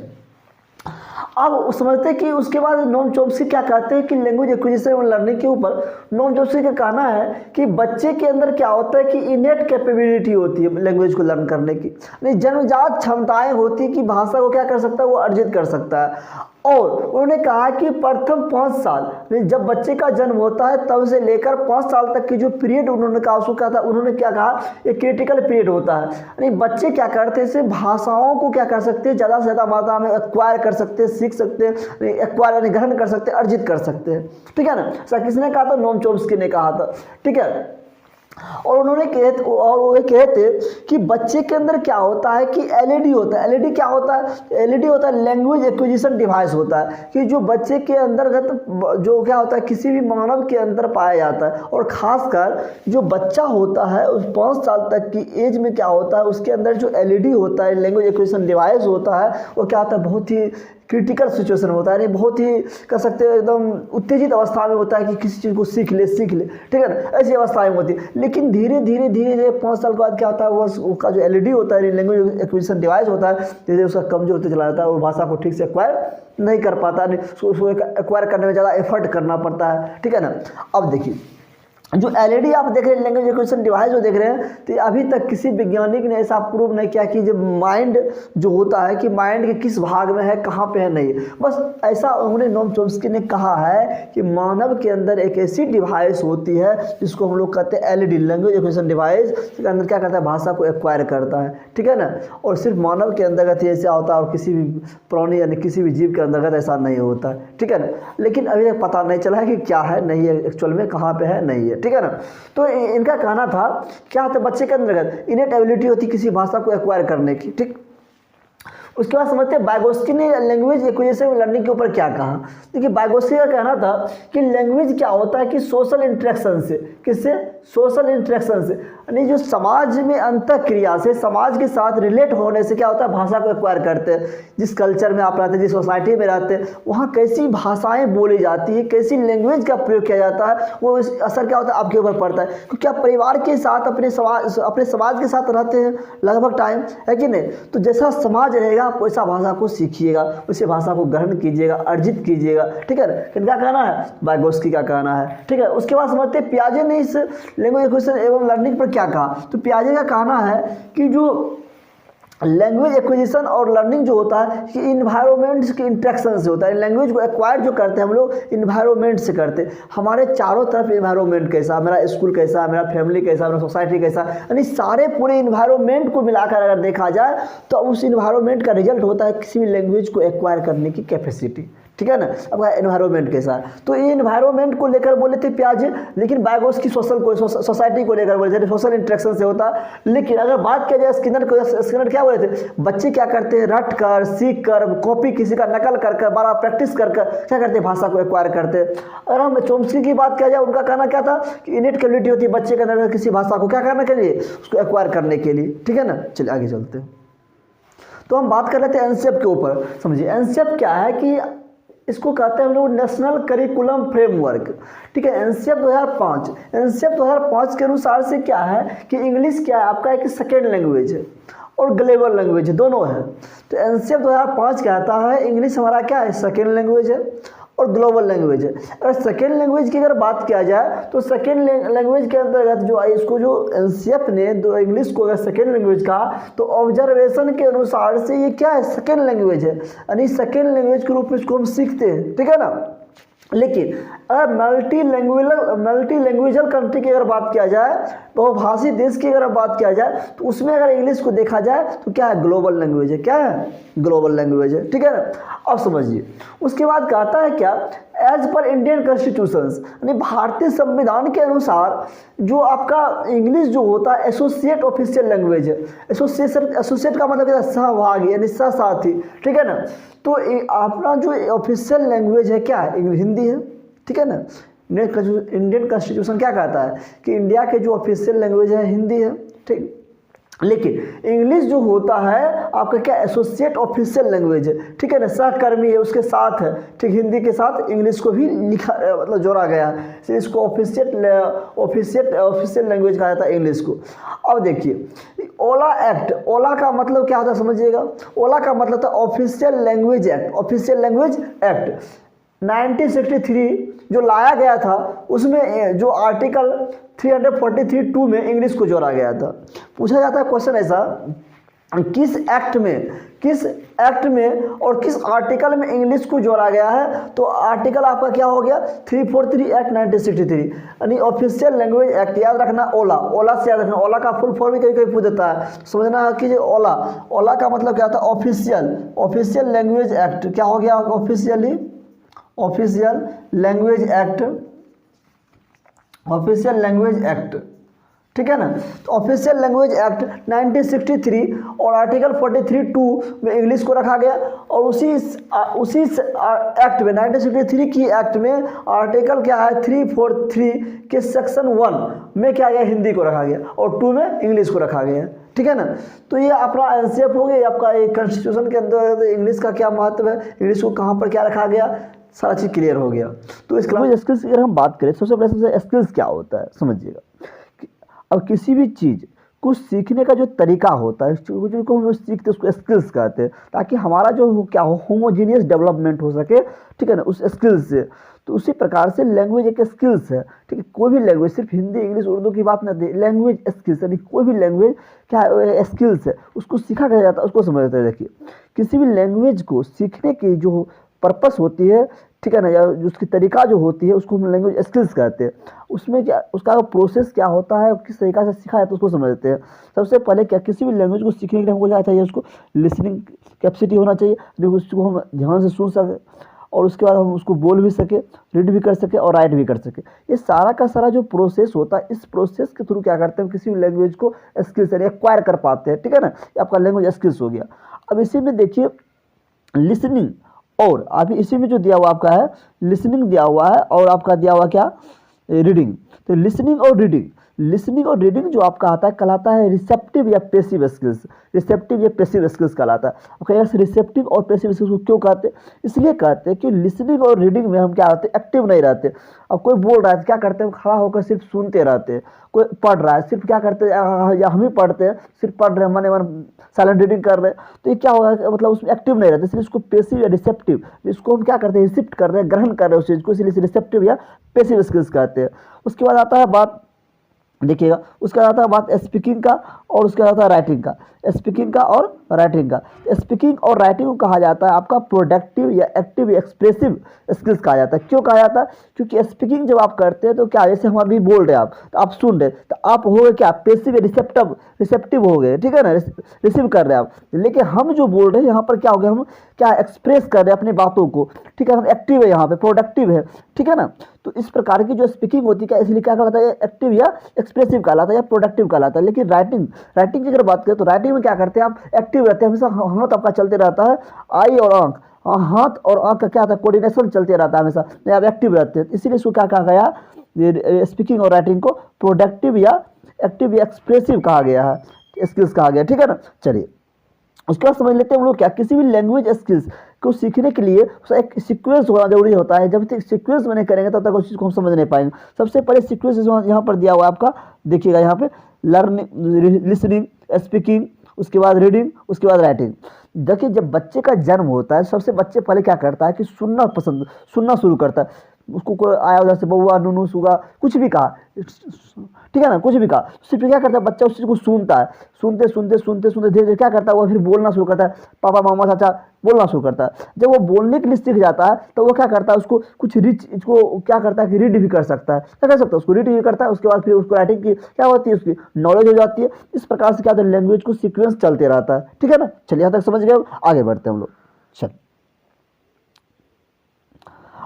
अब समझते हैं कि उसके बाद नोम चॉम्स्की क्या कहते हैं कि लैंग्वेज एक्विजिशन और लर्निंग के ऊपर नोम चॉम्स्की का कहना है कि बच्चे के अंदर क्या होता है कि इनेट कैपेबिलिटी होती है लैंग्वेज को लर्न करने की, यानी जन्मजात क्षमताएं होती है कि भाषा को क्या कर सकता है, वो अर्जित कर सकता है। और उन्होंने कहा कि प्रथम 5 साल जब बच्चे का जन्म होता है तब से लेकर 5 साल तक की जो पीरियड उन्होंने कहा उसको क्या था, उन्होंने क्या कहा, एक क्रिटिकल पीरियड होता है। यानी बच्चे क्या करते हैं, इसे भाषाओं को क्या कर सकते हैं, ज़्यादा से ज़्यादा मात्रा में एक्वायर कर सकते हैं, सीख सकते हैं, एक्वायर यानी ग्रहण कर सकते हैं, अर्जित कर सकते हैं, ठीक है ना। ऐसा किसने कहा था, नोम चॉम्स्की ने कहा था, ठीक है। और उन्होंने कहते कि बच्चे के अंदर क्या होता है कि एलईडी होता है। एलईडी क्या होता है, एलईडी होता है लैंग्वेज एक्विजिशन डिवाइस होता है, कि जो बच्चे के अंतर्गत जो क्या होता है किसी भी मानव के अंदर पाया जाता है। और ख़ासकर जो बच्चा होता है उस 5 साल तक की एज में क्या होता है, उसके अंदर जो एलईडी होता है, लैंग्वेज एक्विजिशन डिवाइस होता है, वो क्या होता है, बहुत ही क्रिटिकल सिचुएशन होता है, यानी बहुत ही कर सकते हैं एकदम उत्तेजित अवस्था में होता है कि किसी चीज़ को सीख ले, ठीक है ना, ऐसी अवस्था में होती है। लेकिन धीरे धीरे 5 साल के बाद क्या होता है, वो उसका जो एलईडी होता है, लैंग्वेज एक्विजिशन डिवाइस होता है, धीरे उसका कमजोर होते चला जाता है, वो भाषा को ठीक से एक्वायर नहीं कर पाता, उसको एक्वायर करने में ज़्यादा एफर्ट करना पड़ता है, ठीक है ना। अब देखिए जो एलईडी आप देख रहे हैं, लैंग्वेज एक्विजिशन डिवाइस जो देख रहे हैं, तो अभी तक किसी वैज्ञानिक ने ऐसा प्रूव नहीं किया कि जो माइंड जो होता है कि माइंड के किस भाग में है, कहाँ पे है, नहीं। बस ऐसा उन्होंने नोम चॉम्स्की ने कहा है कि मानव के अंदर एक ऐसी डिवाइस होती है जिसको हम लोग कहते हैं एलईडी, लैंग्वेज एक्विजिशन डिवाइस, के अंदर क्या करता है, भाषा को एक्वायर करता है, ठीक है ना। और सिर्फ मानव के अंतर्गत ही ऐसा होता है और किसी भी प्राणी यानी किसी भी जीव के अंतर्गत ऐसा नहीं होता है, ठीक है ना। लेकिन अभी तक पता नहीं चला है कि क्या है, नहीं है, एक्चुअल में कहाँ पे है, नहीं है, ठीक है ना। तो इनका कहना था क्या होता है, बच्चे के अंतर्गत इनेट एबिलिटी होती है किसी भाषा को एक्वायर करने की, ठीक। उसके बाद समझते हैं बाइगोस्की ने लैंग्वेज एक्विजिशन लर्निंग के ऊपर क्या कहा। देखिए बाइगोस्की का कहना था कि लैंग्वेज क्या होता है कि सोशल इंटरेक्शन से, किससे, सोशल इंटरेक्शन से, यानी जो समाज में अंतःक्रिया से, समाज के साथ रिलेट होने से क्या होता है, भाषा को एक्वायर करते हैं। जिस कल्चर में आप रहते हैं, जिस सोसाइटी में रहते हैं, वहाँ कैसी भाषाएं बोली जाती है, कैसी लैंग्वेज का प्रयोग किया जाता है, वो असर क्या होता है, आपके ऊपर पड़ता है। क्योंकि आप परिवार के साथ अपने समाज के साथ रहते हैं लगभग टाइम, है कि नहीं। तो जैसा समाज रहेगा आप वैसा भाषा को सीखिएगा, उसी भाषा को ग्रहण कीजिएगा, अर्जित कीजिएगा, ठीक है। किनका कहना है, बाइगोस्की का कहना है, ठीक है। उसके बाद समझते हैं पियाजे ने इस लैंग्वेज एक्विजिशन एवं लर्निंग पर क्या कहा। तो पियाजे का कहना है कि जो लैंग्वेज एक्विजिशन और लर्निंग जो होता है कि इन्वायरमेंट्स की इंट्रैक्शन से होता है। लैंग्वेज को एक्वायर जो करते हैं हम लोग इन्वायरमेंट से करते हैं। हमारे चारों तरफ इन्वायरमेंट कैसा, मेरा स्कूल कैसा, मेरा फैमिली कैसा, मेरा सोसाइटी कैसा, यानी सारे पूरे इन्वायरमेंट को मिलाकर अगर देखा जाए तो उस इन्वायरमेंट का रिजल्ट होता है किसी भी लैंग्वेज को एक्वायर करने की कैपेसिटी, ठीक है ना। अब एनवायरमेंट कैसा है, तो ये एनवायरमेंट को लेकर बोले थे पियाजे, लेकिन बाइगोस्की सोसाइटी को लेकर बोले थे, सोशल इंटरेक्शन से होता है। लेकिन अगर बात किया जाए स्किनर को, स्किनर क्या बोले थे, बच्चे क्या करते हैं, रट कर, सीख कर, कॉपी किसी का नकल कर बार प्रैक्टिस कर क्या करते हैं, भाषा को एक्वायर करते हैं। अगर हम चॉम्स्की की बात किया जाए, उनका कहना क्या था कि इनेट कैपेबिलिटी होती है बच्चे के अंदर किसी भाषा को क्या करने के लिए, उसको एक्वायर करने के लिए, ठीक है ना। चलिए आगे चलते हैं। तो हम बात कर रहे थे एनसीएफ के ऊपर। समझिए एनसीएफ क्या है कि इसको कहते हैं हम लोग नेशनल करिकुलम फ्रेमवर्क, ठीक है। एनसीएफ 2005, एनसीएफ 2005 के अनुसार से क्या है कि इंग्लिश क्या है आपका एक सेकेंड लैंग्वेज है और ग्लोबल लैंग्वेज है, दोनों है। तो एनसीएफ 2005 कहता है इंग्लिश हमारा क्या है, सेकेंड लैंग्वेज है और ग्लोबल लैंग्वेज है। अगर सेकेंड लैंग्वेज की अगर बात किया जाए तो सेकेंड लैंग्वेज के अंतर्गत जो इसको जो एनसीएफ ने इंग्लिश को अगर सेकेंड लैंग्वेज कहा तो ऑब्जर्वेशन के अनुसार से ये क्या है, सेकेंड लैंग्वेज है, यानी सेकेंड लैंग्वेज के रूप में इसको हम सीखते हैं, ठीक है ना। लेकिन अगर मल्टी लैंग्वेजल कंट्री की अगर बात किया जाए, बहुभाषी देश की अगर बात किया जाए, तो उसमें अगर इंग्लिश को देखा जाए तो क्या है, ग्लोबल लैंग्वेज है, क्या है, ग्लोबल लैंग्वेज है, ठीक है ना। अब समझिए उसके बाद कहता है क्या, एज पर इंडियन कॉन्स्टिट्यूशंस, यानी भारतीय संविधान के अनुसार जो आपका इंग्लिश जो होता है एसोसिएट ऑफिशियल लैंग्वेज है। एसोसिएट का मतलब क्या है, सहभागी यानी सहसाथी, ठीक है ना। तो अपना जो ऑफिशियल लैंग्वेज है क्या है, हिंदी है, ठीक है ना। इंडियन कॉन्स्टिट्यूशन क्या कहता है कि इंडिया के जो ऑफिशियल लैंग्वेज है हिंदी है, ठीक। लेकिन इंग्लिश जो होता है आपका क्या, एसोसिएट ऑफिशियल लैंग्वेज है, ठीक है ना, सहकर्मी है, उसके साथ है, ठीक। हिंदी के साथ इंग्लिश को भी लिखा मतलब जोड़ा गया है, इसलिए इसको ऑफिशियल लैंग्वेज कहा जाता है इंग्लिश को। अब देखिए ओला एक्ट, ओला का मतलब क्या होता है समझिएगा, ओला का मतलब था official language act, official language act 1963 जो लाया गया था, उसमें जो आर्टिकल 343(2) में इंग्लिश को जोड़ा गया था। पूछा जाता है क्वेश्चन ऐसा, किस एक्ट में और किस आर्टिकल में इंग्लिश को जोड़ा गया है, तो आर्टिकल आपका क्या हो गया, 343 एक्ट 1963, यानी ऑफिशियल लैंग्वेज एक्ट। याद रखना ओला से याद रखना, ओला का फुल फॉर्म भी कभी कभी पूछ देता है, समझना है कि जो ओला का मतलब क्या था, ऑफिशियल लैंग्वेज एक्ट, क्या हो गया ऑफिशियल लैंग्वेज एक्ट, ठीक है ना। तो ऑफिशियल लैंग्वेज एक्ट 1963 और आर्टिकल 43(2) में इंग्लिश को रखा गया, और उसी एक्ट में 1963 की एक्ट में आर्टिकल क्या है 343 के सेक्शन 1 में क्या गया, हिंदी को रखा गया, और 2 में इंग्लिश को रखा गया, ठीक है ना। तो ये अपना एनसीएफ हो गया, आपका ये कॉन्स्टिट्यूशन के अंदर इंग्लिश का क्या महत्व है, इंग्लिश को कहाँ पर क्या रखा गया, सारा चीज़ क्लियर हो गया। तो इस क्लास स्किल्स की अगर हम बात करें, सबसे पहले स्किल्स क्या होता है समझिएगा। अब किसी भी चीज़ को सीखने का जो तरीका होता है, जिसको हम सीखते हैं उसको स्किल्स कहते हैं, ताकि हमारा जो क्या हो, होमोजीनियस डेवलपमेंट हो सके, ठीक है ना, उस स्किल्स से। तो उसी प्रकार से लैंग्वेज एक स्किल्स है, ठीक है। कोई भी लैंग्वेज, सिर्फ हिंदी इंग्लिश उर्दू की बात नहीं, लैंग्वेज स्किल्स, यानी कोई भी लैंग्वेज क्या स्किल्स है, उसको सीखा गया जाता है, उसको समझते हैं। देखिए किसी भी लैंग्वेज को सीखने की जो पर्पस होती है, ठीक है ना, या जो उसकी तरीका जो होती है, उसको हम लैंग्वेज स्किल्स कहते हैं। उसमें क्या उसका प्रोसेस क्या होता है, किस तरीका से सीखा जाता है, उसको समझते हैं। सबसे पहले क्या, किसी भी लैंग्वेज को सीखने के लिए हमको क्या चाहिए, उसको लिसनिंग कैपेसिटी होना चाहिए, जो उसको हम ध्यान से सुन सकें और उसके बाद हम उसको बोल भी सके, रीड भी कर सके और राइट भी कर सके। ये सारा का सारा जो प्रोसेस होता है, इस प्रोसेस के थ्रू क्या करते हैं, किसी भी लैंग्वेज को स्किल्स यानी एक्वायर कर पाते हैं, ठीक है ना। ये आपका लैंग्वेज स्किल्स हो गया। अब इसी में देखिए लिसनिंग, और अभी इसी में जो दिया हुआ आपका है लिसनिंग दिया हुआ है, और आपका दिया हुआ क्या, रीडिंग। तो लिसनिंग और रीडिंग जो आपका आता है कहलाता है रिसेप्टिव या पैसिव स्किल्स। रिसेप्टिव या पैसिव स्किल्स कहलाता है। अब कहेगा रिसेप्टिव और पैसिव स्किल्स को क्यों कहते हैं, इसलिए कहते हैं कि लिसनिंग और रीडिंग में हम क्या होते हैं, एक्टिव नहीं रहते। अब कोई बोल रहा है क्या करते हैं, खड़ा होकर सिर्फ सुनते रहते हैं। कोई पढ़ रहा है सिर्फ क्या करते हैं, या हम ही पढ़ते हैं, सिर्फ पढ़ रहे हैं, मन मन साइलेंट रीडिंग कर रहे हैं, तो ये क्या होगा, मतलब उसमें एक्टिव नहीं रहते, इसलिए इसको पैसिव या रिसेप्टिव, इसको हम क्या करते हैं, रिसिप्ट कर रहे हैं, ग्रहण कर रहे हैं उस चीज़ को, इसलिए रिसेप्टिव या पैसिव स्किल्स कहते हैं। उसके बाद आता है बात, देखिएगा उसके बाद आता है बात स्पीकिंग का, और उसके बाद आता है राइटिंग का। स्पीकिंग का और राइटिंग का, स्पीकिंग और राइटिंग को कहा जाता है आपका प्रोडक्टिव या एक्टिव एक्सप्रेसिव स्किल्स कहा जाता है। क्यों कहा जाता है, क्योंकि स्पीकिंग जब आप करते हैं तो क्या, जैसे हम अभी बोल रहे हैं, आप तो आप सुन रहे, तो आप हो गए क्या, पैसिव या रिसेप्टिव हो गए, ठीक है ना, रिसीव कर रहे हैं आप। लेकिन हम जो बोल रहे हैं यहाँ पर क्या हो गया, हम क्या एक्सप्रेस कर रहे हैं अपनी बातों को, ठीक है, हम एक्टिव है, यहाँ पे प्रोडक्टिव है, ठीक है ना। तो इस प्रकार की जो स्पीकिंग होती है क्या, इसलिए क्या कहलाता है, एक्टिव या एक्सप्रेसिव कहलाता है या प्रोडक्टिव कहलाता है। लेकिन राइटिंग की अगर बात करें तो राइटिंग में क्या करते हैं, आप एक्टिव रहते हैं, हमेशा हाथ आपका चलते रहता है, आई और आंख, हाथ और आंख का क्या होता है, कोऑर्डिनेशन चलते रहता है हमेशा, आप एक्टिव रहते हैं। इसीलिए इसको क्या कहा गया, स्पीकिंग और राइटिंग को प्रोडक्टिव या एक्टिव या एक्सप्रेसिव कहा गया है, स्किल्स कहा गया, ठीक है ना। चलिए उसके बाद समझ लेते हैं हम लोग क्या, किसी भी लैंग्वेज स्किल्स को सीखने के लिए एक सीक्वेंस होना जरूरी होता है। जब तक सीक्वेंस में नहीं करेंगे तब तक उस चीज़ को हम समझ नहीं पाएंगे। सबसे पहले सीक्वेंस यहाँ पर दिया हुआ है आपका, देखिएगा यहाँ पे लर्निंग, लिसनिंग, स्पीकिंग, उसके बाद रीडिंग, उसके बाद राइटिंग। देखिए जब बच्चे का जन्म होता है, सबसे बच्चे पहले क्या करता है कि सुनना शुरू करता है। उसको कोई आया उधर से बउआ नूनू सुगा कुछ भी कहा, ठीक है ना, कुछ भी कहा, सिर्फ क्या करता है बच्चा उस चीज़ को सुनता है, सुनते सुनते सुनते सुनते धीरे धीरे क्या करता है, वो फिर बोलना शुरू करता है, पापा मामा चाचा बोलना शुरू करता है। जब वो बोलने के लिए सीख जाता है तो वो क्या करता है, उसको कुछ इसको क्या करता है कि रीड भी कर सकता है, क्या कर सकता है, उसको रीड भी करता है। उसके बाद फिर उसको राइटिंग की क्या होती है, उसकी नॉलेज हो जाती है। इस प्रकार से क्या होता है, लैंग्वेज को सीक्वेंस चलते रहता है, ठीक है ना। चलिए यहाँ तक समझ गए, आगे बढ़ते हैं हम लोग। चल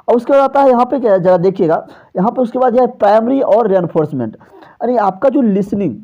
और उसके बाद आता है यहाँ पे क्या, जरा देखिएगा यहाँ पे उसके बाद यह प्राइमरी और रेनफोर्समेंट। अरे आपका जो लिसनिंग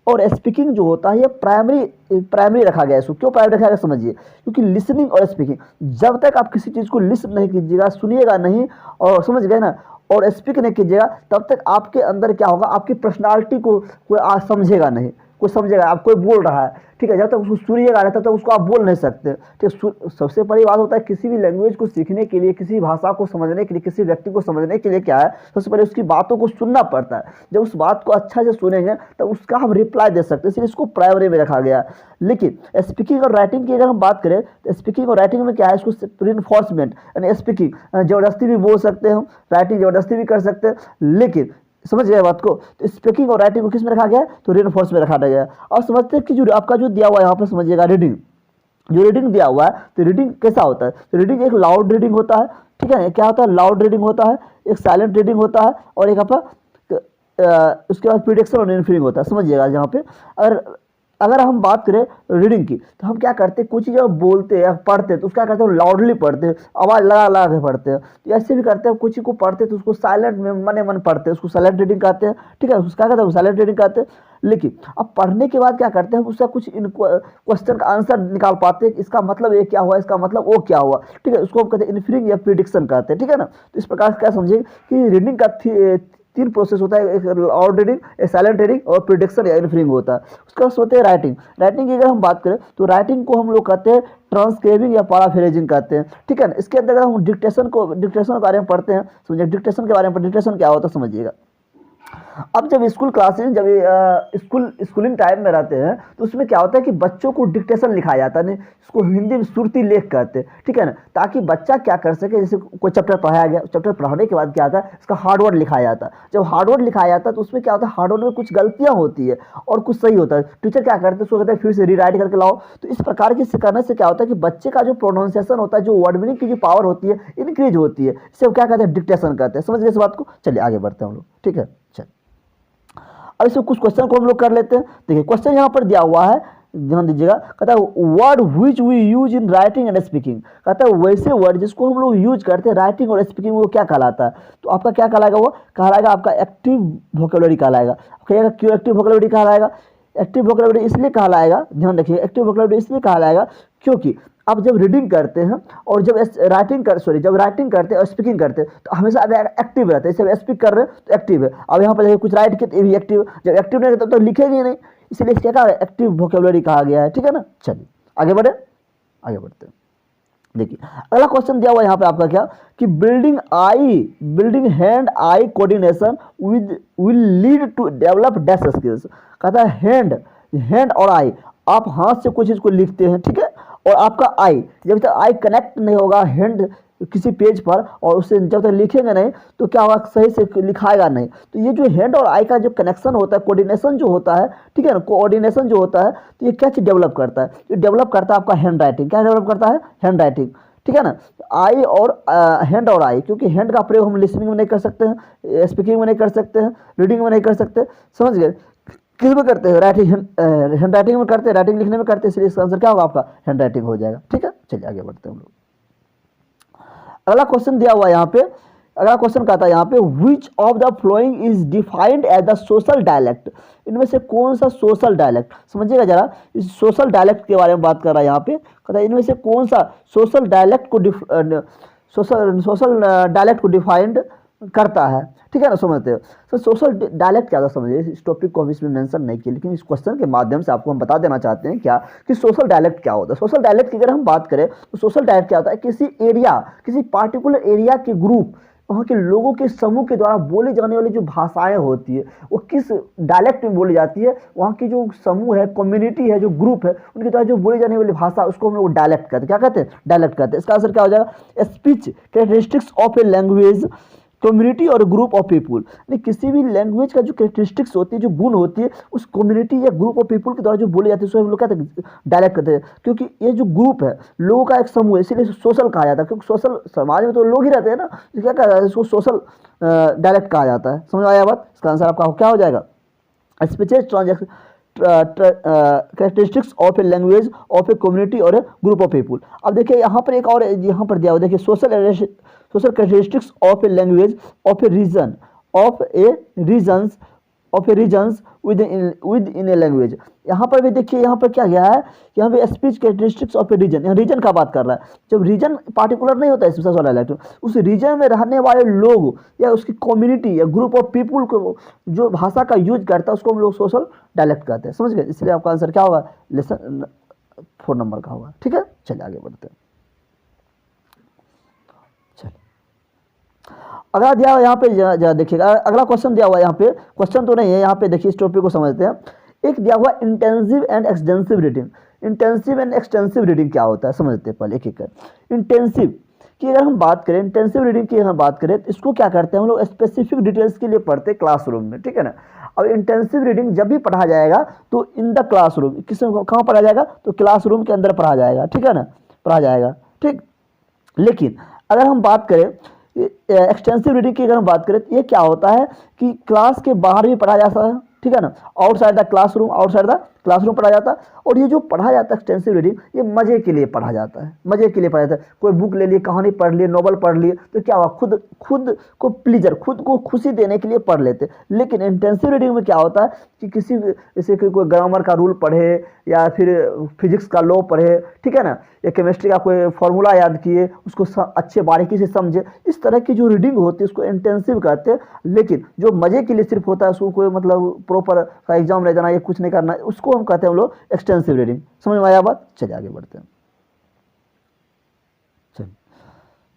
और स्पीकिंग जो होता है ये प्राइमरी रखा गया है। इसको क्यों प्राइमरी रखा गया समझिए, क्योंकि लिसनिंग और स्पीकिंग, जब तक आप किसी चीज़ को लिसन नहीं कीजिएगा, सुनिएगा नहीं, और समझ गए ना, और स्पीक नहीं कीजिएगा, तब तक आपके अंदर क्या होगा, आपकी पर्सनालिटी को कोई आज समझेगा नहीं, कोई समझेगा। आप कोई बोल रहा है, ठीक है, जब तक उसको सुनिएगा नहीं तब तक उसको आप बोल नहीं सकते, ठीक। सबसे बड़ी बात होता है किसी भी लैंग्वेज को सीखने के लिए, किसी भाषा को समझने के लिए, किसी व्यक्ति को समझने के लिए क्या है, सबसे पहले उसकी बातों को सुनना पड़ता है। जब उस बात को अच्छा से सुनेंगे तब उसका हम रिप्लाई दे सकते हैं, इसलिए इसको प्राइमरी में रखा गया है। लेकिन स्पीकिंग और राइटिंग की अगर हम बात करें तो स्पीकिंग और राइटिंग में क्या है, इसको रिइंफोर्समेंट, यानी स्पीकिंग ज़बरदस्ती भी बोल सकते हैं हम, राइटिंग ज़बरदस्ती भी कर सकते हैं। लेकिन समझ गए बात को, तो स्पीकिंग और राइटिंग को किस में रखा गया है, तो रिइंफोर्स में रखा गया है। और समझते हैं कि जो आपका जो दिया हुआ है यहाँ पर समझिएगा, रीडिंग, जो रीडिंग दिया हुआ है, तो रीडिंग कैसा होता है, तो रीडिंग एक लाउड रीडिंग होता है, ठीक है, क्या होता है, लाउड रीडिंग होता है, एक साइलेंट रीडिंग होता है, और एक आपका उसके बाद प्रिडिक्शन और इन्फरिंग होता है। समझिएगा यहाँ पे अगर हम बात करें रीडिंग की, तो हम क्या करते हैं, कुछ चीज़ जब बोलते हैं या पढ़ते हैं तो उसका कहते हैं लाउडली पढ़ते हैं, आवाज़ लगा लगा के पढ़ते हैं। तो ऐसे भी करते हैं, कुछ चीज़ को पढ़ते हैं तो उसको साइलेंट में मने मन पढ़ते हैं, उसको साइलेंट रीडिंग कहते हैं, ठीक है, उसका कहते हैं साइलेंट रीडिंग कहते हैं। लेकिन अब पढ़ने के बाद क्या करते हैं, हम उसका कुछ क्वेश्चन का आंसर निकाल पाते हैं, इसका मतलब ये क्या हुआ, इसका मतलब वो क्या हुआ, ठीक है, उसको हम कहते हैं इन्फरिंग या प्रिडिक्शन कहते हैं, ठीक है ना। तो इस प्रकार से क्या समझिए कि रीडिंग का तीन प्रोसेस होता है, एक लाउड रीडिंग, एक साइलेंट रीडिंग और प्रिडिक्शन या इन्फरिंग होता है। उसका होता है राइटिंग की अगर हम बात करें तो राइटिंग को हम लोग कहते हैं ट्रांसक्राइबिंग या पैराफ्रेजिंग कहते हैं, ठीक है ना। इसके अंदर हम डिक्टेशन के बारे में पढ़ते हैं, समझिए डिक्टेशन के बारे में, डिक्टेशन क्या होता है समझिएगा। अब जब स्कूल क्लासेस जब स्कूलिंग टाइम में रहते हैं तो उसमें क्या होता है कि बच्चों को डिक्टेशन लिखाया जाता है, नहीं इसको हिंदी में सुरती लेख कहते हैं, ठीक है ना, ताकि बच्चा क्या कर सके, जैसे कोई चैप्टर पढ़ाया गया, चैप्टर पढ़ाने के बाद क्या आता है इसका हार्डवर्ड लिखाया जाता है। जब हार्डवर्ड लिखाया जाता है तो उसमें क्या होता है, हार्डवर्ड में कुछ गलतियां होती है और कुछ सही होता है। टीचर क्या करते हैं उसको कहते हैं फिर से रीराइट करके लाओ। तो इस प्रकार के करने से क्या होता है कि बच्चे का जो प्रोनाउंसिएशन होता है, जो वर्ड मीनिंग की जो पावर होती है इंक्रीज होती है। इसे क्या कहते हैं, डिक्टेशन कहते हैं। समझ गए इस बात को? चलिए आगे बढ़ते हैं हम लोग, ठीक है। चलिए अब इसमें कुछ क्वेश्चन को हम लोग कर लेते हैं। देखिए क्वेश्चन यहाँ पर दिया हुआ है, ध्यान दीजिएगा। कहता है word which we use in writing and speaking. कहता है वैसे वर्ड जिसको हम लोग यूज करते हैं राइटिंग और स्पीकिंग, वो क्या कहलाता है? तो आपका क्या कहलाएगा? वो कहलाएगा आपका एक्टिव वोकैबुलरी कहलाएगा। कहिएगा क्यों एक्टिव वोकैबुलरी कहलाएगा? एक्टिव वोकैबुलरी इसलिए कहलाएगा, ध्यान रखिए, एक्टिव वोकैबुलरी इसलिए कहलाएगा क्योंकि आप जब रीडिंग करते हैं और जब जब राइटिंग करते हैं और स्पीकिंग करते हैं तो हमेशा एक्टिव रहते हैं। जैसे स्पीक कर रहे हैं तो एक्टिव है, अब यहाँ पर कुछ राइट किया तो ये भी एक्टिव, जब एक्टिव नहीं रहता तो लिखेंगे नहीं, इसलिए क्या कहा, एक्टिव वोकैबुलरी कहा गया है, ठीक है ना। चलिए आगे बढ़ते हैं। देखिए अगला क्वेश्चन दिया हुआ यहाँ पे आपका क्या कि building hand eye coordination will lead to develop dash skills. कहता है हैंड और आई, आप हाथ से कोई चीज को लिखते हैं, ठीक है, और आपका आई, जब तक आई कनेक्ट नहीं होगा हैंड किसी पेज पर और उससे जब तक लिखेंगे नहीं तो क्या होगा, सही से लिखाएगा नहीं। तो ये जो हैंड और आई का जो कनेक्शन होता है, कोऑर्डिनेशन जो होता है, ठीक है ना, कोऑर्डिनेशन जो होता है, तो ये क्या चीज डेवलप करता है? ये डेवलप करता है आपका हैंड राइटिंग। क्या डेवलप करता है? हैंड राइटिंग, ठीक है ना। आई और हैंड और आई, क्योंकि हैंड का प्रयोग हम लिसनिंग में नहीं कर सकते हैं, स्पीकिंग में नहीं कर सकते हैं, रीडिंग में नहीं कर सकते, समझ गए, किस में करते हैं? हैंड राइटिंग में करते हैं, राइटिंग लिखने में करते हैं, इसलिए इसका आंसर क्या होगा आपका? हैंड राइटिंग हो जाएगा, ठीक है। चलिए आगे बढ़ते हैं हम लोग। अगला क्वेश्चन दिया हुआ यहाँ पे, अगला क्वेश्चन कहता है यहाँ पे which of the following is defined as the social dialect. इनमें से कौन सा सोशल डायलेक्ट, समझिएगा जरा, इस सोशल डायलेक्ट के बारे में बात कर रहा है यहाँ पे। कहता है इनमें से कौन सा सोशल डायलेक्ट को डिफाइंड करता है, ठीक है ना, समझते हो। तो सोशल डायलेक्ट क्या था समझिए, इस टॉपिक को हम इसमें मेंशन नहीं किया, लेकिन इस क्वेश्चन के माध्यम से आपको हम बता देना चाहते हैं क्या कि सोशल डायलेक्ट क्या होता है। सोशल डायलेक्ट की अगर हम बात करें तो सोशल डायलेक्ट क्या होता है, किसी पार्टिकुलर एरिया के ग्रुप, वहाँ के लोगों के समूह के द्वारा बोली जाने वाली जो भाषाएं होती है वो किस डायलेक्ट में बोली जाती है, वहाँ की जो समूह है, कम्युनिटी है, जो ग्रुप है, उनके द्वारा जो बोली जाने वाली भाषा, उसको हम लोग डायलेक्ट कहते हैं। क्या कहते हैं? डायलेक्ट कहते हैं। इसका आंसर क्या हो जाएगा? Speech characteristics of a language, community और ग्रुप ऑफ पीपुल। यानी किसी भी लैंग्वेज का जो कैरेक्टरिस्टिक्स होती है, जो गुण होती है, उस कम्युनिटी या ग्रुप ऑफ पीपुल के द्वारा जो बोली जाती है, उसको हम लोग कहते हैं डायलेक्ट कहते हैं। क्योंकि ये जो ग्रुप है, लोगों का एक समूह है, इसीलिए सोशल कहा जाता है, क्योंकि सोशल समाज में तो लोग ही रहते हैं ना, तो क्या कहा जाता है, इसको सोशल डायलेक्ट कहा जाता है। समझ आया बात? इसका आंसर आपका क्या हो जाएगा? Speeches transaction characteristics of a language of a community और ए ग्रुप ऑफ पीपुल। अब देखिए यहाँ पर एक और यहाँ पर दिया हुआ, देखिए social characteristics of a language of a regions within a language. यहाँ पर भी देखिए, यहाँ पर क्या गया है, यहाँ पे speech characteristics of a region, यहाँ रीजन का बात कर रहा है। जब रीजन पार्टिकुलर नहीं होता है इसमें सोशल डायलेक्ट, उस रीजन में रहने वाले लोग या उसकी कम्युनिटी या ग्रुप ऑफ पीपुल को जो भाषा का यूज करता है, उसको हम लोग सोशल डायलेक्ट कहते हैं। समझ गए? इसलिए आपका आंसर क्या होगा? लेसन 4 नंबर का होगा, ठीक है। चलिए आगे बढ़ते हैं। अगला दिया हुआ यहाँ पे देखिएगा, अगला क्वेश्चन दिया हुआ यहाँ पे, क्वेश्चन तो नहीं है यहाँ पे, देखिए इस टॉपिक को समझते हैं। एक दिया हुआ intensive and extensive reading. Intensive and extensive reading क्या होता है समझते हैं पहले, एक एक कर। इंटेंसिव की अगर हम बात करें, इंटेंसिव रीडिंग की हम बात करें तो इसको क्या करते हैं हम लोग, स्पेसिफिक डिटेल्स के लिए पढ़ते हैं क्लासरूम में, ठीक है ना। अब इंटेंसिव रीडिंग जब भी पढ़ा जाएगा तो इन द क्लासरूम, कहाँ पढ़ा जाएगा, तो क्लासरूम के अंदर पढ़ा जाएगा, ठीक है ना, पढ़ा जाएगा, ठीक। लेकिन अगर हम बात करें एक्सटेंसिव रीडिंग की, अगर हम बात करें तो ये क्या होता है कि क्लास के बाहर भी पढ़ा जाता है, ठीक है ना, आउटसाइड द क्लासरूम पढ़ा जाता है। और ये जो पढ़ा जाता है एक्सटेंसिव रीडिंग, ये मजे के लिए पढ़ा जाता है, मजे के लिए पढ़ा जाता है। कोई बुक ले लिए, कहानी पढ़ लिए, नॉवल पढ़ लिए, तो क्या हुआ, खुद को प्लीजर, खुद को खुशी देने के लिए पढ़ लेते। लेकिन इंटेंसिव रीडिंग में क्या होता है कि किसी जैसे कि कोई ग्रामर का रूल पढ़े या फिर फिजिक्स का लॉ पढ़े, ठीक है ना, या केमिस्ट्री का कोई फॉर्मूला याद किए, उसको अच्छे बारीकी से समझे, इस तरह की जो रीडिंग होती है उसको इंटेंसिव कहते हैं। लेकिन जो मजे के लिए सिर्फ होता है, उसको कोई मतलब प्रॉपर का एग्जाम ले जाना, ये कुछ नहीं करना, उसको हम कहते हैं हम लोग एक्सटेंसिव रीडिंग। समझ में आया बात? चलिए आगे बढ़ते हैं। चलिए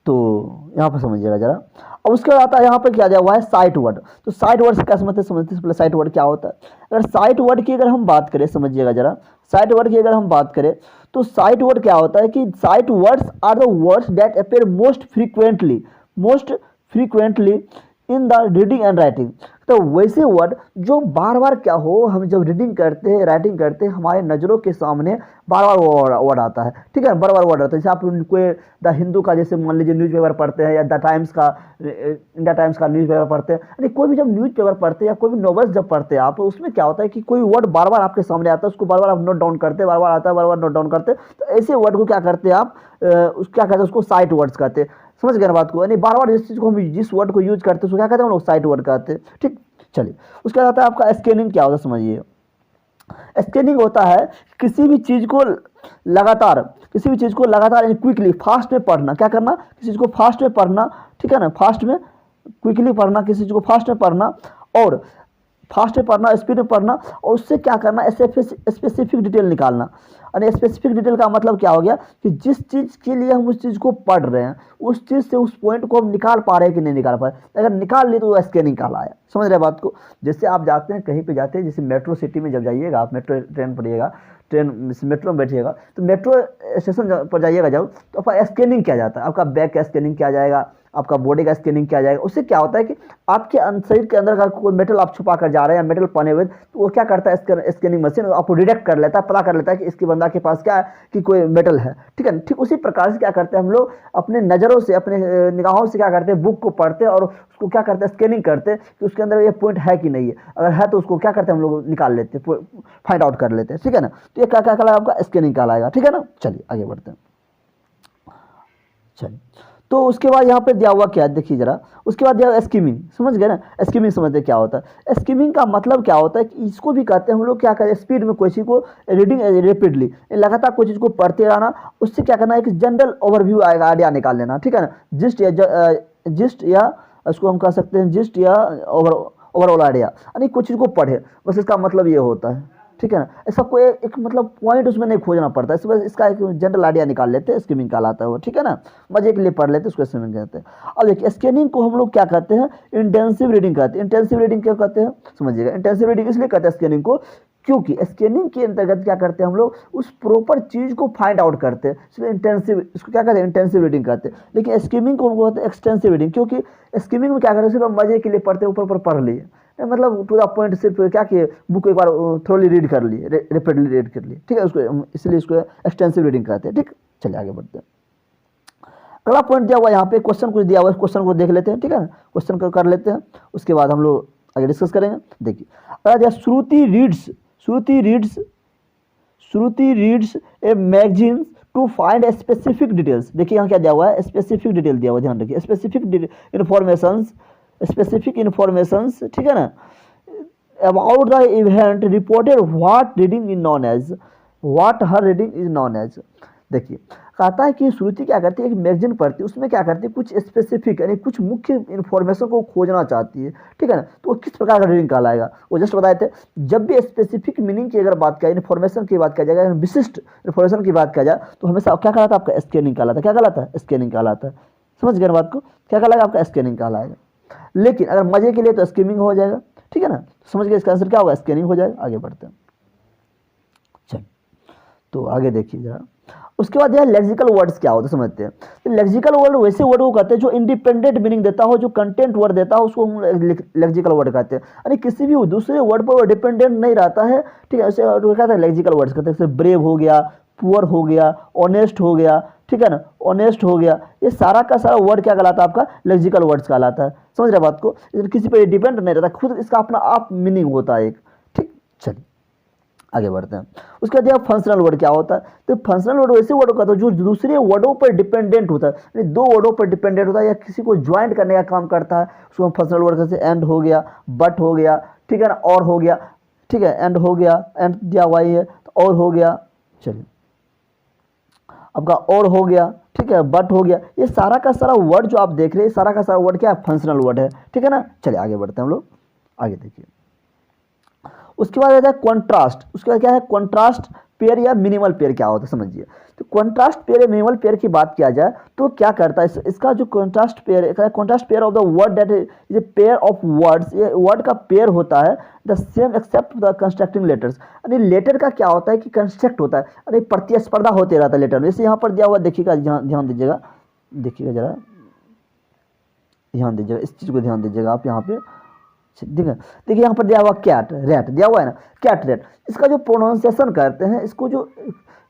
तो यहाँ पर समझिएगा जरा। अब उसके बाद आता है यहाँ पर क्या दिया हुआ है साइट वर्ड। तो साइट वर्ड से क्या समझते हैं पहले साइट वर्ड क्या होता है। अगर साइट वर्ड की अगर हम बात करें, समझिएगा जरा, साइट वर्ड की अगर हम बात करें तो साइट वर्ड क्या होता है कि sight words are the words that appear most frequently in the reading and writing. तो वैसे वर्ड जो बार बार क्या हो, हम जब रीडिंग करते हैं, राइटिंग करते हैं, हमारे नज़रों के सामने बार बार वर्ड आता है, ठीक है, बार बार वर्ड आता है। जैसे आप कोई द हिंदू का जैसे मान लीजिए न्यूज़पेपर पढ़ते हैं, या द टाइम्स का, इंडिया टाइम्स का न्यूज़पेपर पढ़ते हैं, यानी कोई भी जब न्यूज़पेपर पढ़ते हैं या कोई भी नॉवेल्स जब पढ़ते हैं आप, उसमें क्या होता है कि कोई वर्ड बार बार आपके सामने आता है, उसको बार बार आप नोट डाउन करते हैं, बार बार आता है, बार बार नोट डाउन करते हैं। तो ऐसे वर्ड को क्या करते हैं आप, क्या कहते हैं, उसको साइट वर्ड्स कहते हैं। समझ गए ना बात को, यानी बार बार जिस चीज़ को हम जिस वर्ड को यूज करते हैं उसको क्या कहते हैं हम लोग साइट वर्ड कहते हैं, ठीक। चलिए उसके बाद आता है आपका स्कैनिंग। क्या होता है समझिए, स्कैनिंग होता है किसी भी चीज़ को लगातार यानी क्विकली फास्ट में पढ़ना। क्या करना, किसी चीज़ को फास्ट में पढ़ना, ठीक है ना, फास्ट में क्विकली पढ़ना, किसी चीज़ को फास्ट में पढ़ना, और फास्ट में पढ़ना, स्पीड में पढ़ना, और उससे क्या करना, स्पेसिफिक डिटेल निकालना। यानी स्पेसिफिक डिटेल का मतलब क्या हो गया कि जिस चीज़ के लिए हम उस चीज़ को पढ़ रहे हैं, उस चीज़ से उस पॉइंट को हम निकाल पा रहे हैं कि नहीं निकाल पा रहे। अगर निकाल लिए तो वो स्कैनिंग कहलाया। समझ रहे बात को। जैसे आप जाते हैं कहीं पे जाते हैं, जैसे मेट्रो सिटी में जब जाइएगा आप, मेट्रो ट्रेन पढ़िएगा, मेट्रो में बैठिएगा, तो मेट्रो स्टेशन पर जाइएगा जब, तो आपका स्कैनिंग किया जाता है। आपका बैग का स्कैनिंग किया जाएगा, आपका बॉडी का स्कैनिंग किया जाएगा। उससे क्या होता है कि आपके शरीर के अंदर का कोई मेटल आप छुपा कर जा रहे हैं, मेटल पहने हुए, तो वो क्या करता है, स्कैनिंग मशीन आपको डिटेक्ट कर लेता है, पता कर लेता है कि इसके बंदा के पास क्या है, कि कोई मेटल है, ठीक है। ठीक उसी प्रकार से क्या करते हैं हम लोग अपने नज़रों से, अपने निगाहों से क्या करते हैं, बुक को पढ़ते हैं और उसको क्या करते हैं, स्कैनिंग करते हैं कि उसके अंदर ये पॉइंट है कि नहीं है। अगर है तो उसको क्या करते हैं हम लोग निकाल लेते हैं, फाइंड आउट कर लेते हैं, ठीक है ना। तो ये क्या क्या कहलाएगा, आपका स्कैनिंग कहलाएगा, ठीक है ना। चलिए आगे बढ़ते हैं। चलिए तो उसके बाद यहाँ पे दिया हुआ क्या है देखिए जरा। उसके बाद दिया स्कीमिंग, समझ गए ना। स्कीमिंग समझते क्या होता है। स्कीमिंग का मतलब क्या होता है कि इसको भी कहते हैं हम लोग क्या करें, स्पीड में कोई चीज़ को रीडिंग रेपिडली, लगातार कोई चीज़ को पढ़ते रहना, उससे क्या करना है कि जनरल ओवरव्यू आएगा, आइडिया निकाल लेना, ठीक है ना। जिस्ट या उसको हम कह सकते हैं जिस्ट या ओवरऑल आइडिया, यानी कुछ चीज़ को पढ़े, बस इसका मतलब ये होता है, ठीक है ना। ऐसा कोई एक मतलब पॉइंट उसमें नहीं खोजना पड़ता है, बस इसका एक जनरल आइडिया निकाल लेते हैं, स्कीमिंग कहलाता है वो, ठीक है ना। मजे के लिए पढ़ लेते हैं, उसको स्कीमिंग कहते हैं। अब देखिए स्कैनिंग को हम लोग क्या कहते हैं, इंटेंसिव रीडिंग कहते हैं। इंटेंसिव रीडिंग क्या कहते हैं समझिएगा। इंटेंसिव रीडिंग इसलिए कहते हैं स्कैनिंग को क्योंकि स्कैनिंग के अंतर्गत क्या करते हैं हम लोग, उस प्रॉपर चीज़ को फाइंड आउट करते हैं, इसलिए इंटेंसिव, इसको क्या कहते हैं, इंटेंसिव रीडिंग कहते हैं। लेकिन स्कीमिंग को हम कहते हैं एक्सटेंसिव रीडिंग, क्योंकि स्कीमिंग में क्या करते हैं, सिर्फ मजे के लिए पढ़ते हैं, ऊपर ऊपर पढ़ लिए, मतलब टू द पॉइंट, सिर्फ क्या किए, बुक एक बार थोड़ी रीड कर लिए, रेपिडली रीड कर लिए, ठीक है, उसको इसलिए इसको एक्सटेंसिव रीडिंग कहते हैं, ठीक। चलिए आगे बढ़ते हैं। अगला पॉइंट दिया हुआ यहाँ पे, क्वेश्चन कुछ दिया हुआ है, क्वेश्चन को देख लेते हैं, ठीक है ना। क्वेश्चन को कर लेते हैं, उसके बाद हम लोग आगे डिस्कस करेंगे। देखिए अगर Diya Shruti reads a magazine to find specific details. देखिए यहाँ क्या दिया हुआ है, स्पेसिफिक डिटेल दिया हुआ, ध्यान रखिए, स्पेसिफिक इन्फॉर्मेशंस, ठीक है ना, about the event reported, what reading is known as, what her reading is known as. देखिए कहता है कि श्रुति क्या करती है, एक मैगजीन पढ़ती है, उसमें क्या करती है, कुछ स्पेसिफिक यानी कुछ मुख्य इन्फॉर्मेशन को खोजना चाहती है, ठीक है ना। तो वो किस प्रकार का रीडिंग कहलाएगा, वो जस्ट बताए थे। जब भी स्पेसिफिक मीनिंग की अगर बात किया, इन्फॉर्मेशन की बात किया जाएगा, विशिष्ट इन्फॉर्मेशन की बात किया जाए, तो हमेशा क्या कहलाता है, आपका स्कैनिंग कहलाता है। क्या कहलाता है, स्कैनिंग कहलाता है। समझ गए बात को, क्या कहलाएगा, आपका स्कैनिंग कहलाएगा। लेकिन अगर मजे के लिए तो स्कीमिंग हो जाएगा, ठीक है ना। समझ गए, इसका आंसर क्या होगा, स्कैनिंग हो जाएगा। आगे बढ़ते हैं, चल तो आगे देखिए जरा। उसके बाद यह लेक्सिकल वर्ड्स क्या होते हैं समझते हैं। तो लेक्सिकल वर्ड वैसे वर्ड को कहते हैं जो इंडिपेंडेंट मीनिंग देता हो, जो कंटेंट वर्ड देता हो, उसको हम लेक्सिकल वर्ड कहते हैं। यानी किसी भी दूसरे वर्ड पर डिपेंडेंट नहीं रहता है, ठीक है, ऐसे कहते हैं लेक्सिकल वर्ड्स कहते हैं। जैसे ब्रेव हो गया, पुअर हो गया, ऑनेस्ट हो गया, ठीक है ना, ऑनेस्ट हो गया, ये सारा का सारा वर्ड क्या कहलाता है, आपका लेक्सिकल वर्ड्स कहलाता है। समझ रहे बात को, किसी पर डिपेंड नहीं रहता, खुद इसका अपना आप मीनिंग होता है एक, ठीक। चलिए आगे बढ़ते हैं। उसके बाद फंक्शनल वर्ड क्या होता है। तो फंक्शनल वर्ड वैसे वर्ड होता है जो दूसरे वर्डों पर डिपेंडेंट होता है, यानी दो वर्डों पर डिपेंडेंट होता है या किसी को ज्वाइंट करने का काम करता है, उसको हम फंक्शनल वर्ड कहते हैं। एंड हो गया, बट हो गया, ठीक है ना, और हो गया, ठीक है, एंड हो गया, एंड दिया हुआ है तो और हो गया। चलिए आपका और हो गया, ठीक है, बट हो गया, ये सारा का सारा वर्ड जो आप देख रहे हैं, सारा का सारा वर्ड क्या है, फंक्शनल वर्ड है, ठीक है ना। चलिए आगे बढ़ते हैं हम लोग, आगे देखिए। उसके बाद आता है कॉन्ट्रास्ट, उसके बाद क्या है कॉन्ट्रास्ट पेयर या मिनिमल पेयर क्या होता है समझिए। तो कॉन्ट्रास्ट पेयर या मिनिमल पेयर की बात किया जाए तो क्या करता है इसका जो contrast pair, contrast pair of the word that is pair of words, ये वर्ड का पेयर होता है the same except the constructing letters. यानी लेटर का क्या होता है कि कंस्ट्रक्ट होता है, यानी प्रतिस्पर्धा होते रहता है लेटर में। जैसे यहाँ पर दिया हुआ देखिएगा, ध्यान दीजिएगा, देखिएगा जरा ध्यान दीजिएगा, इस चीज़ को ध्यान दीजिएगा आप यहाँ पे, ठीक है। देखिए यहाँ पर दिया हुआ कैट रैट दिया हुआ है ना, कैट रैट, इसका जो प्रोनाउंसिएशन करते हैं इसको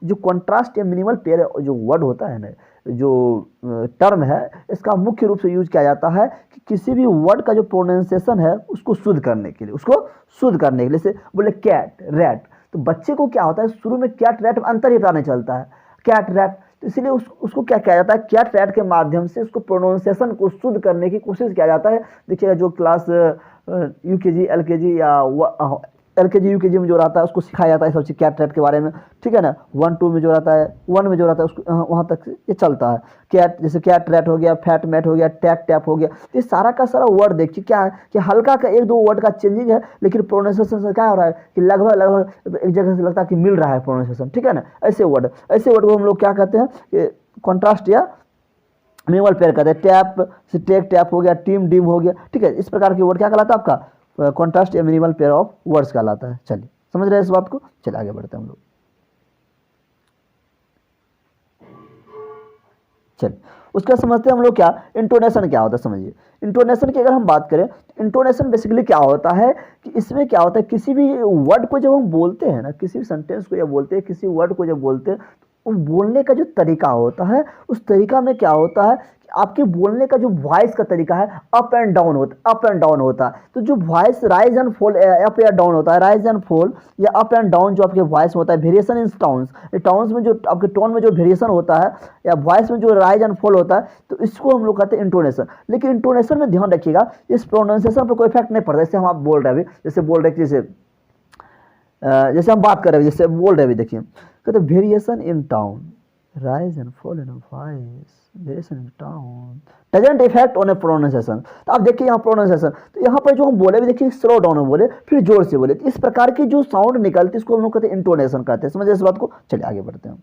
जो कॉन्ट्रास्ट या मिनिमल पेयर जो वर्ड होता है ना, जो टर्म है, इसका मुख्य रूप से यूज किया जाता है कि किसी भी वर्ड का जो प्रोनाउंसिएशन है उसको शुद्ध करने के लिए, जैसे बोले कैट रैट, तो बच्चे को क्या होता है शुरू में कैट रैट में अंतर ही पता नहीं चलता है, कैट रैट, तो इसलिए उसको क्या किया जाता है कैट रैट के माध्यम से उसको प्रोनाउंसिएशन को शुद्ध करने की कोशिश किया जाता है। देखिएगा जो क्लास यूकेजी एलकेजी या एलकेजी यूकेजी में जो रहता है उसको सिखाया जाता है सब चीज़ कैट रैट के बारे में, ठीक है ना। 1-2 में जो रहता है, 1 में जो रहता है उसको वहाँ तक ये चलता है। कैट जैसे कैट रैट हो गया, फैट मैट हो गया, टैप टैप हो गया, तो ये सारा का सारा वर्ड देखिए क्या है कि हल्का का 1-2 वर्ड का चेंजिंग है, लेकिन प्रोनाउंसिएशन से क्या हो रहा है कि लगभग एक जगह से लगता है कि मिल रहा है प्रोनाउंसिएशन, ठीक है ना। ऐसे वर्ड को हम लोग क्या कहते हैं कॉन्ट्रास्ट या मिनिमल पेयर कहते हैं। टैप से टेक टैप हो गया, टीम डीम हो गया, ठीक है। इस प्रकार के वर्ड क्या कहलाता है आपका कॉन्ट्रास्ट या मिनिमल पेयर ऑफ वर्ड्स कहलाता है। चलिए समझ रहे हैं इस बात को, चलिए आगे बढ़ते हैं हम लोग। चलिए उसका समझते हैं हम लोग क्या इंटोनेशन क्या होता है समझिए। इंटोनेशन की अगर हम बात करें तो इंटोनेशन बेसिकली क्या होता है कि इसमें क्या होता है किसी भी वर्ड को जब हम बोलते हैं ना, किसी भी सेंटेंस को जब बोलते हैं, किसी वर्ड को जब बोलते हैं, उस बोलने का जो तरीका होता है उस तरीका में क्या होता है कि आपके बोलने का जो वॉइस का तरीका है अप एंड डाउन होता है। तो जो voice rise and fall, up या डाउन होता है, राइज एंड फॉल या अप एंड डाउन जो आपके वॉइस होता है, वेरिएशन इन टाउन्स में जो आपके टोन में जो वेरिएशन होता है या वॉइस में जो राइज एंड फॉल होता है, तो इसको हम लोग कहते हैं इंटोनेशन। लेकिन इंटोनेशन में ध्यान रखिएगा इस प्रोनाउंसिएशन पर कोई इफेक्ट नहीं पड़ता। जैसे हम आप बोल रहे हैं अभी, जैसे बोल रहे हैं जैसे हम बात कर रहे हैं, जैसे बोल रहे हैं अभी, देखिए कहते variation in town, rise and fall in voice, variation in town doesn't effect on A pronunciation. तो आप देखिए यहाँ प्रोनाउंसिएशन, तो यहाँ पर जो हम बोले भी देखिए स्लो डाउन में बोले, फिर जोर से बोले, तो इस प्रकार की जो साउंड निकलती है इसको हम लोग कहते हैं इंटोनेशन कहते हैं। समझे इस बात को, चलिए आगे बढ़ते हैं।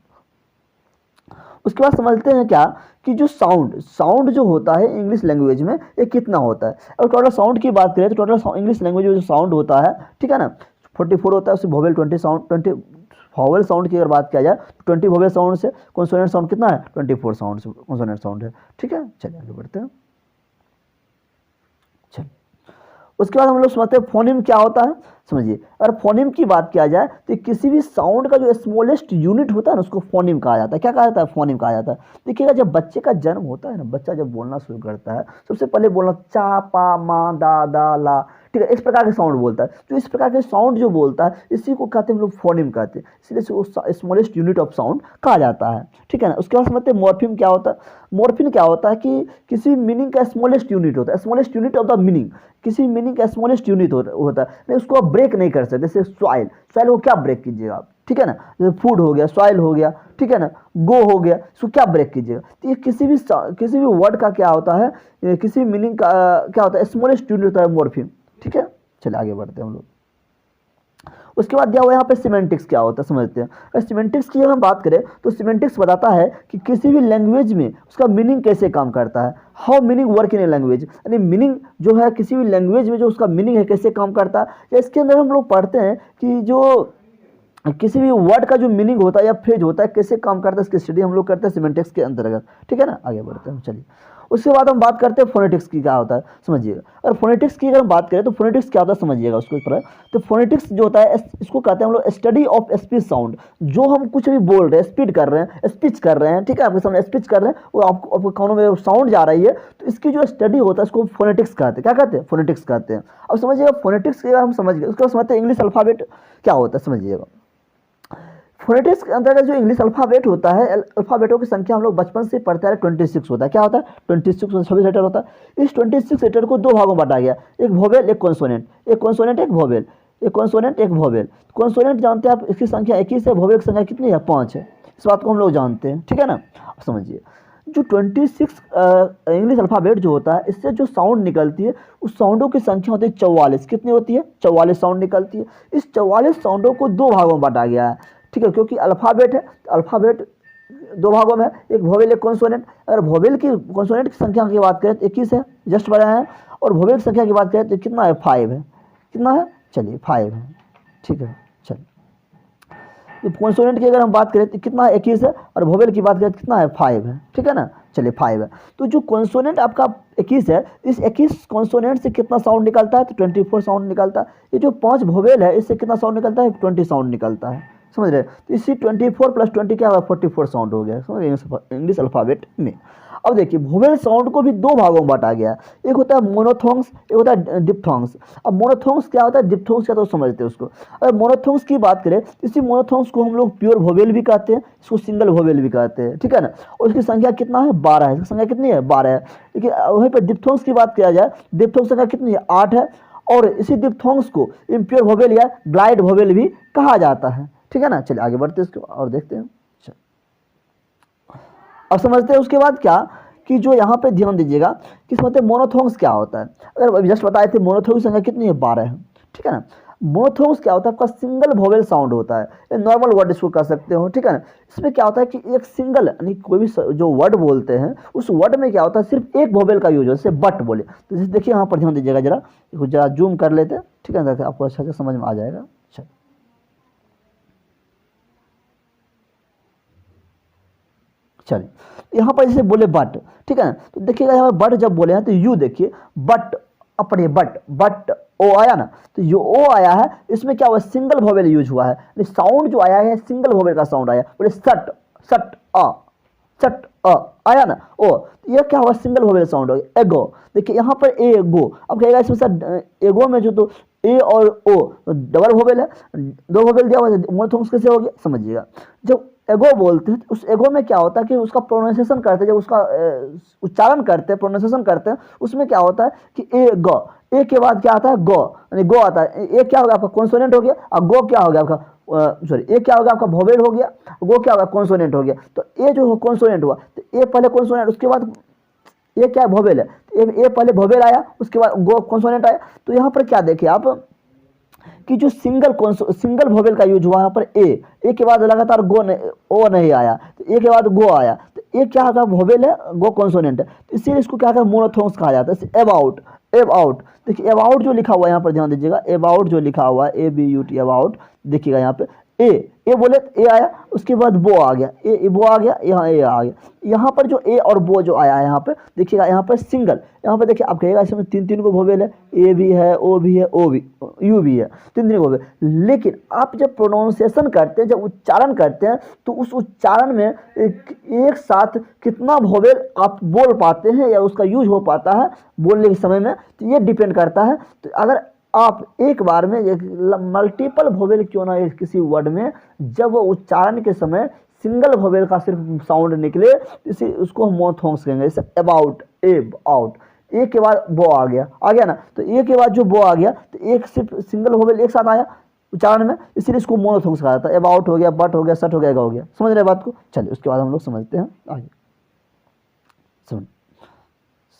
उसके बाद समझते हैं क्या कि जो साउंड जो होता है इंग्लिश लैंग्वेज में ये कितना होता है। और टोटल साउंड की बात करें तो टोटल इंग्लिश लैंग्वेज में जो साउंड होता है, ठीक है ना, 44 होता है, उससे वोवेल 20 वोवेल साउंड की अगर बात किया जाए तो 20 वोवेल साउंड से कॉन्सोनेंट साउंड कितना है 24 साउंड से कॉन्सोनेंट साउंड है, ठीक है। चलिए आगे बढ़ते हैं। चलिए उसके बाद हम लोग समझते हैं फोनिम क्या होता है। समझिए अगर फोनिम की बात किया जाए तो किसी भी साउंड का जो स्मॉलेस्ट यूनिट होता है ना उसको फोनिम कहा जाता है। क्या कहा जाता है? फोनिम कहा जाता है। देखिएगा जब बच्चे का जन्म होता है ना, बच्चा जब बोलना शुरू करता है सबसे पहले बोलना चा पा मा दा दा ला, ठीक है, इस प्रकार के साउंड बोलता है। तो इस प्रकार के साउंड जो बोलता है इसी को कहते हैं हम लोग फोनिम कहते हैं, इसलिए स्मॉलेस्ट यूनिट ऑफ साउंड कहा जाता है, ठीक है ना। उसके बाद समझते हैं मॉर्फिम क्या होता है। मॉर्फिम क्या होता है कि किसी मीनिंग का स्मॉलेस्ट यूनिट होता है, smallest unit of the meaning, किसी मीनिंग का स्मॉलेस्ट यूनिट होता है, नहीं उसको आप ब्रेक नहीं कर सकते। जैसे सॉइल को क्या ब्रेक कीजिएगा आप, ठीक है ना। जैसे फूड हो गया, सॉइल हो गया, ठीक है ना, गो हो गया, इसको क्या ब्रेक कीजिएगा। तो ये किसी भी वर्ड का क्या होता है, किसी मीनिंग का क्या होता है, स्मॉलेस्ट यूनिट होता है मॉर्फिम, ठीक है। चलिए आगे बढ़ते हैं हम लोग। उसके बाद दिया हुआ यहाँ पे सिमेंटिक्स क्या होता है समझते हैं। अगर सिमेंटिक्स की हम बात करें तो सिमेंटिक्स बताता है कि किसी भी लैंग्वेज में उसका मीनिंग कैसे काम करता है, how meaning work in a language, यानी मीनिंग जो है किसी भी लैंग्वेज में जो उसका मीनिंग है कैसे काम करता है। या इसके अंदर हम लोग पढ़ते हैं कि जो किसी भी वर्ड का जो मीनिंग होता है या फ्रेज होता है कैसे काम करता है, इसकी स्टडी हम लोग करते हैं सिमेंटिक्स के अंतर्गत, ठीक है ना। आगे बढ़ते हैं चलिए। उसके बाद हम बात करते हैं फोनेटिक्स की क्या होता है समझिएगा। अगर फोनेटिक्स की अगर हम बात करें तो फोनेटिक्स क्या होता है समझिएगा उसके ऊपर। तो फोनेटिक्स जो होता है इसको कहते हैं हम लोग स्टडी ऑफ स्पीच साउंड। जो हम कुछ भी बोल रहे हैं, स्पीच कर रहे हैं, ठीक है, आपके सामने स्पीच कर रहे हैं, वो आपको कानों में साउंड जा रही है, तो इसकी जो स्टडी होता है उसको फोनेटिक्स कहते हैं। क्या कहते हैं? फोनेटिक्स कहते हैं। अब समझिएगा फोनेटिक्स की अगर हम समझ गए, उसके बाद समझते हैं इंग्लिश अल्फ़ाबेट क्या होता है समझिएगा। फोनेटिक्स के अंतर्गत जो इंग्लिश अल्फ़ाबेट होता है, अल्फ़ाबेटों की संख्या हम लोग बचपन से पढ़ते हैं 26 होता है। क्या होता है? 26 लेटर होता है। इस 26 लेटर को 2 भागों में बांटा गया, एक वोवेल एक कॉन्सोनेंट, एक कॉन्सोनेंट एक वोवेल, एक कॉन्सोनेंट एक वोवेल। कॉन्सोनेंट जानते हैं आप, इसकी संख्या 21 है, वोवेल की संख्या कितनी है? 5 है। इस बात को हम लोग जानते हैं, ठीक है ना। अब समझिए जो 26 इंग्लिश अल्फ़ाबेट जो होता है, इससे जो साउंड निकलती है उस साउंडों की संख्या होती है 44। कितनी होती है? 44 साउंड निकलती है। इस 44 साउंडों को दो भागों में बांटा गया है, ठीक है, क्योंकि अल्फ़ाबेट है, अल्फ़ाबेट दो भागों में है, एक वोवेल एक कॉन्सोनेंट। अगर वोवेल की कॉन्सोनेंट की संख्या की बात करें तो 21 है, जस्ट बढ़ाया है, और वोवेल की संख्या की बात करें तो कितना है? 5 है। कितना है? चलिए 5 है, ठीक है। चलिए तो कॉन्सोनेंट की अगर हम बात करें तो कितना है? 21 है, और वोवेल की बात करें तो कितना है? 5 है, ठीक है ना। चलिए 5 है। तो जो कॉन्सोनेंट आपका 21 है, इस 21 कॉन्सोनेंट से कितना साउंड निकलता है? तो 24 साउंड निकलता है। ये जो 5 वोवेल है, इससे कितना साउंड निकलता है? 20 साउंड निकलता है, समझ रहे हैं। तो इसी 24 प्लस 20 क्या हुआ? 44 साउंड हो गया, समझ रहे इंग्लिश अल्फ़ाबेट में। अब देखिए वोवेल साउंड को भी दो भागों में बांटा गया है, एक होता है मोनोथोंग्स, एक होता है डिप्थोंग्स। अब मोनोथोंग्स क्या होता है, डिप्थोंग्स क्या, तो समझते हैं उसको। अगर मोनोथोंग्स की बात करें, इसी मोनोथोंग्स को हम लोग प्योर वोवेल भी कहते हैं, इसको सिंगल वोवेल भी कहते हैं, ठीक है ना। और इसकी संख्या कितना है? 12 है। इसकी संख्या कितनी है? 12 है। देखिए वहीं पर डिप्थोंग्स की बात किया जाए, डिप्थोंग्स संख्या कितनी है? 8 है। और इसी डिप्थोंग्स को इम्प्योर वोवेल या ग्लाइड वोवेल भी कहा जाता है, ठीक है ना। चलिए आगे बढ़ते हैं इसको और देखते हैं। अब समझते हैं उसके बाद क्या, कि जो यहाँ पे ध्यान दीजिएगा कि समझते हैं मोनोथोंग्स क्या होता है। अगर अभी जस्ट बताए थे मोनोथोंग्स की संख्या कितनी है? 12 है, ठीक है ना। मोनोथोंग्स क्या होता है? आपका सिंगल वोवेल साउंड होता है, ये नॉर्मल वर्ड इसको कह सकते हो, ठीक है ना। इसमें क्या होता है कि एक सिंगल यानी कोई भी जो वर्ड बोलते हैं उस वर्ड में क्या होता है, सिर्फ एक वोवेल का यूज हो, जैसे बट बोले तो जैसे देखिए यहाँ पर ध्यान दीजिएगा, जरा जूम कर लेते हैं, ठीक है ना, आपको अच्छा से समझ में आ जाएगा। चलिए यहाँ पर जैसे बोले बट, ठीक है ना, तो देखिएगा यहाँ पर बट जब बोले हैं तो यू देखिए बट, अपने बट बट ओ आया ना, तो यो ओ आया है, इसमें क्या हुआ? सिंगल वोवेल यूज हुआ है, साउंड जो आया है सिंगल वोवेल का साउंड आया। बोले सट सट अ, सट अ आया ना ओ, तो ये क्या हुआ? सिंगल वोवेल साउंड हो गया। एगो देखिए यहाँ पर ए गो, अब कहेगा इसमें सर एगो में जो तो ए और ओ डबल वोवेल है, दो वोवेल दिया हुआ है, मोनोथोंग्स कैसे हो गया? समझिएगा जब एगो बोलते हैं तो उस एगो में क्या होता है कि उसका प्रोनाउंसिएशन करते हैं, जब उसका उच्चारण करते हैं, प्रोनाउंसिएशन करते हैं, उसमें क्या होता है कि ए ग, ए के बाद क्या आता है? गो, यानी गो आता है। ए क्या हो गया? आपका कॉन्सोनेंट हो गया, और गो क्या हो गया? आपका सॉरी ए क्या हो गया? आपका वोवेल हो गया, गो क्या होगा? कॉन्सोनेंट हो गया। तो ए जो कॉन्सोनेंट हुआ, तो ए पहले कॉन्सोनेंट, उसके बाद ये क्या वोवेल है, ए पहले वोवेल आया, उसके बाद गो कॉन्सोनेंट आया। तो यहाँ पर क्या देखिए आप कि जो सिंगल वोवेल का यूज हुआ यहाँ पर ए के बाद लगातार गो ओ नहीं आया, तो ए के बाद गो आया, तो ए क्या होगा? वोवेल है, गो कॉन्सोनेंट है, तो इसीलिए इसको क्या कहते हैं? मोनोथोंग्स कहा जाता है। अबाउट, अबाउट देखिए, अबाउट जो लिखा हुआ है यहाँ पर ध्यान दीजिएगा, अबाउट जो लिखा हुआ है ABUT अबाउट, देखिएगा यहाँ पे ए बोले तो ए आया, उसके बाद बो आ गया, ए बो आ गया, यहाँ ए आ गया। यहाँ पर जो ए और बो जो आया है यहाँ पे देखिएगा, यहाँ पर सिंगल, यहाँ पर देखिए आप कहिएगा इसमें तीन को वोवेल है, ए भी है, ओ भी है, ओ भी, यू भी है, तीन वोवेल। लेकिन आप जब प्रोनाउंसिएशन करते हैं, जब उच्चारण करते हैं, तो उस उच्चारण में एक साथ कितना वोवेल आप बोल पाते हैं या उसका यूज हो पाता है बोलने के समय में, तो ये डिपेंड करता है। तो अगर आप एक बार में मल्टीपल वोवेल क्यों ना किसी वर्ड में, जब वो उच्चारण के समय सिंगल वोवेल का सिर्फ साउंड निकले, इसे उसको हम मोनोथोंग्स कहेंगे। जैसे अबाउट, एब आउट, ए के बाद बो आ गया ना, तो ए के बाद जो बो आ गया तो एक सिर्फ सिंगल वोवेल एक साथ आया उच्चारण में, इसीलिए इसको मोनोथोंग्स कहा जाता है। अबाउट हो गया, बट हो गया, सट हो गया, हो गया। समझ रहे बात को? चलिए उसके बाद हम लोग समझते हैं आगे,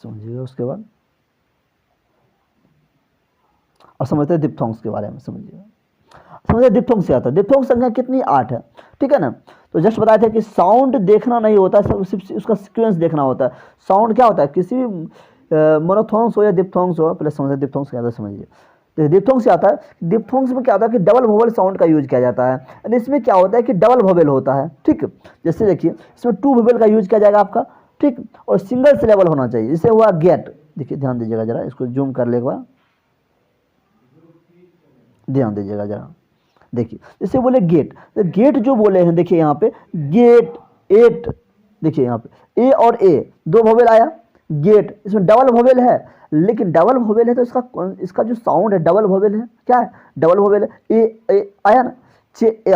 समझिएगा उसके बाद और समझते हैं डिप्थोंग्स के बारे में। समझिए डिप्थोंग्स क्या आता है। डिप्थोंग्स संख्या कितनी? 8 है, ठीक है ना। तो जस्ट बताया था कि साउंड देखना नहीं होता, सिर्फ उसका सीक्वेंस देखना होता है। साउंड क्या होता है? किसी भी मोनोथोंग्स हो या डिप्थोंग्स हो, पहले समझिए डिप्थोंग्स क्या होता है, समझिए। तो डिप्थोंग्स क्या आता है? डिप्थोंग्स में क्या होता है कि डबल वोवेल साउंड का यूज किया जाता है, यानी इसमें क्या होता है कि डबल वोवेल होता है, ठीक। जैसे देखिए इसमें 2 वोवेल का यूज किया जाएगा आपका, ठीक, और सिंगल सिलेबल होना चाहिए। जैसे हुआ गेट, देखिए ध्यान दीजिएगा जरा, इसको जूम कर ले एक बार, ध्यान दीजिएगा जरा, देखिए जैसे बोले गेट, तो गेट जो बोले हैं देखिए यहाँ पे गेट, एट, देखिए यहाँ पे ए और ए दो वोवेल आया, गेट, इसमें डबल वोवेल है, लेकिन डबल वोवेल है तो इसका जो साउंड है डबल वोवेल है, क्या है? डबल वोवेल है। ए आया ना, चे A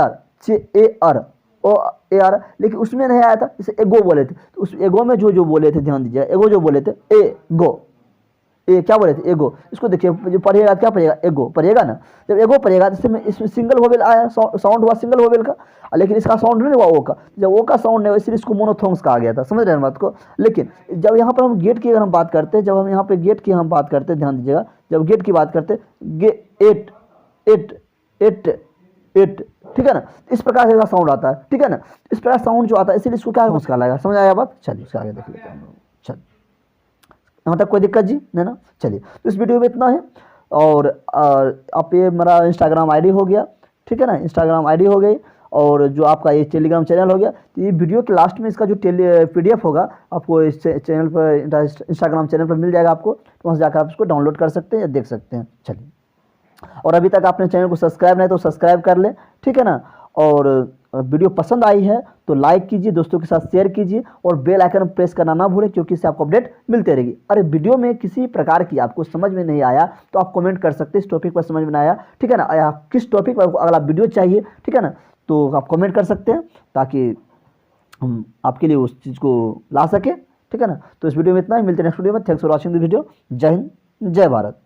R O A R, लेकिन उसमें नहीं आया था, जैसे एगो बोले थे, तो उस एगो में जो बोले थे, ध्यान दीजिएगा, एगो जो बोले थे ए गो, ए क्या बोले थे, एगो। इसको देखिए जो पढ़िएगा क्या पढ़िएगा, एगो पढ़िएगा ना। जब एगो पढ़िएगा तो इसमें सिंगल वोवेल आया, साउंड हुआ सिंगल वोवेल का, लेकिन इसका साउंड नहीं हुआ ओ का। जब ओ का साउंड नहीं हुआ इसलिए इसको मोनोथोंग्स कहा गया था, समझ रहे हैं बात को। लेकिन जब यहाँ पर हम गेट की अगर हम बात करते हैं, जब हम यहाँ पे गेट की हम बात करते हैं, ध्यान दीजिएगा, जब गेट की बात करते हैं, एट एट एट एट, ठीक है ना, इस प्रकार से साउंड आता है, ठीक है ना। इस प्रकार साउंड जो आता है इसीलिए इसको क्या मुस्का लगा, समझ आया बात। चलिए इसके आगे देख लेते हैं। चलिए यहाँ तक कोई दिक्कत जी नहीं ना। चलिए तो इस वीडियो में इतना है। और आप ये मेरा इंस्टाग्राम आईडी हो गया, ठीक है ना, इंस्टाग्राम आईडी हो गई, और जो आपका ये टेलीग्राम चैनल हो गया। तो ये वीडियो के लास्ट में इसका जो PDF होगा आपको इस चैनल पर, इंस्टाग्राम चैनल पर मिल जाएगा आपको, तो वहाँ से जाकर आप इसको डाउनलोड कर सकते हैं या देख सकते हैं। चलिए, और अभी तक आपने चैनल को सब्सक्राइब नहीं तो सब्सक्राइब कर लें, ठीक है ना। और वीडियो पसंद आई है तो लाइक कीजिए, दोस्तों के साथ शेयर कीजिए, और बेल आइकन प्रेस करना ना भूलें, क्योंकि इससे आपको अपडेट मिलते रहेगी। अरे वीडियो में किसी प्रकार की आपको समझ में नहीं आया तो आप कमेंट कर सकते हैं, इस टॉपिक पर समझ में नहीं आया, ठीक है ना, या किस टॉपिक पर अगला वीडियो चाहिए, ठीक है ना, तो आप कमेंट कर सकते हैं ताकि हम आपके लिए उस चीज़ को ला सकें, ठीक है ना। तो इस वीडियो में इतना ही, मिलते हैं नेक्स्ट वीडियो में। Thanks for watching the video. जय हिंद, जय भारत।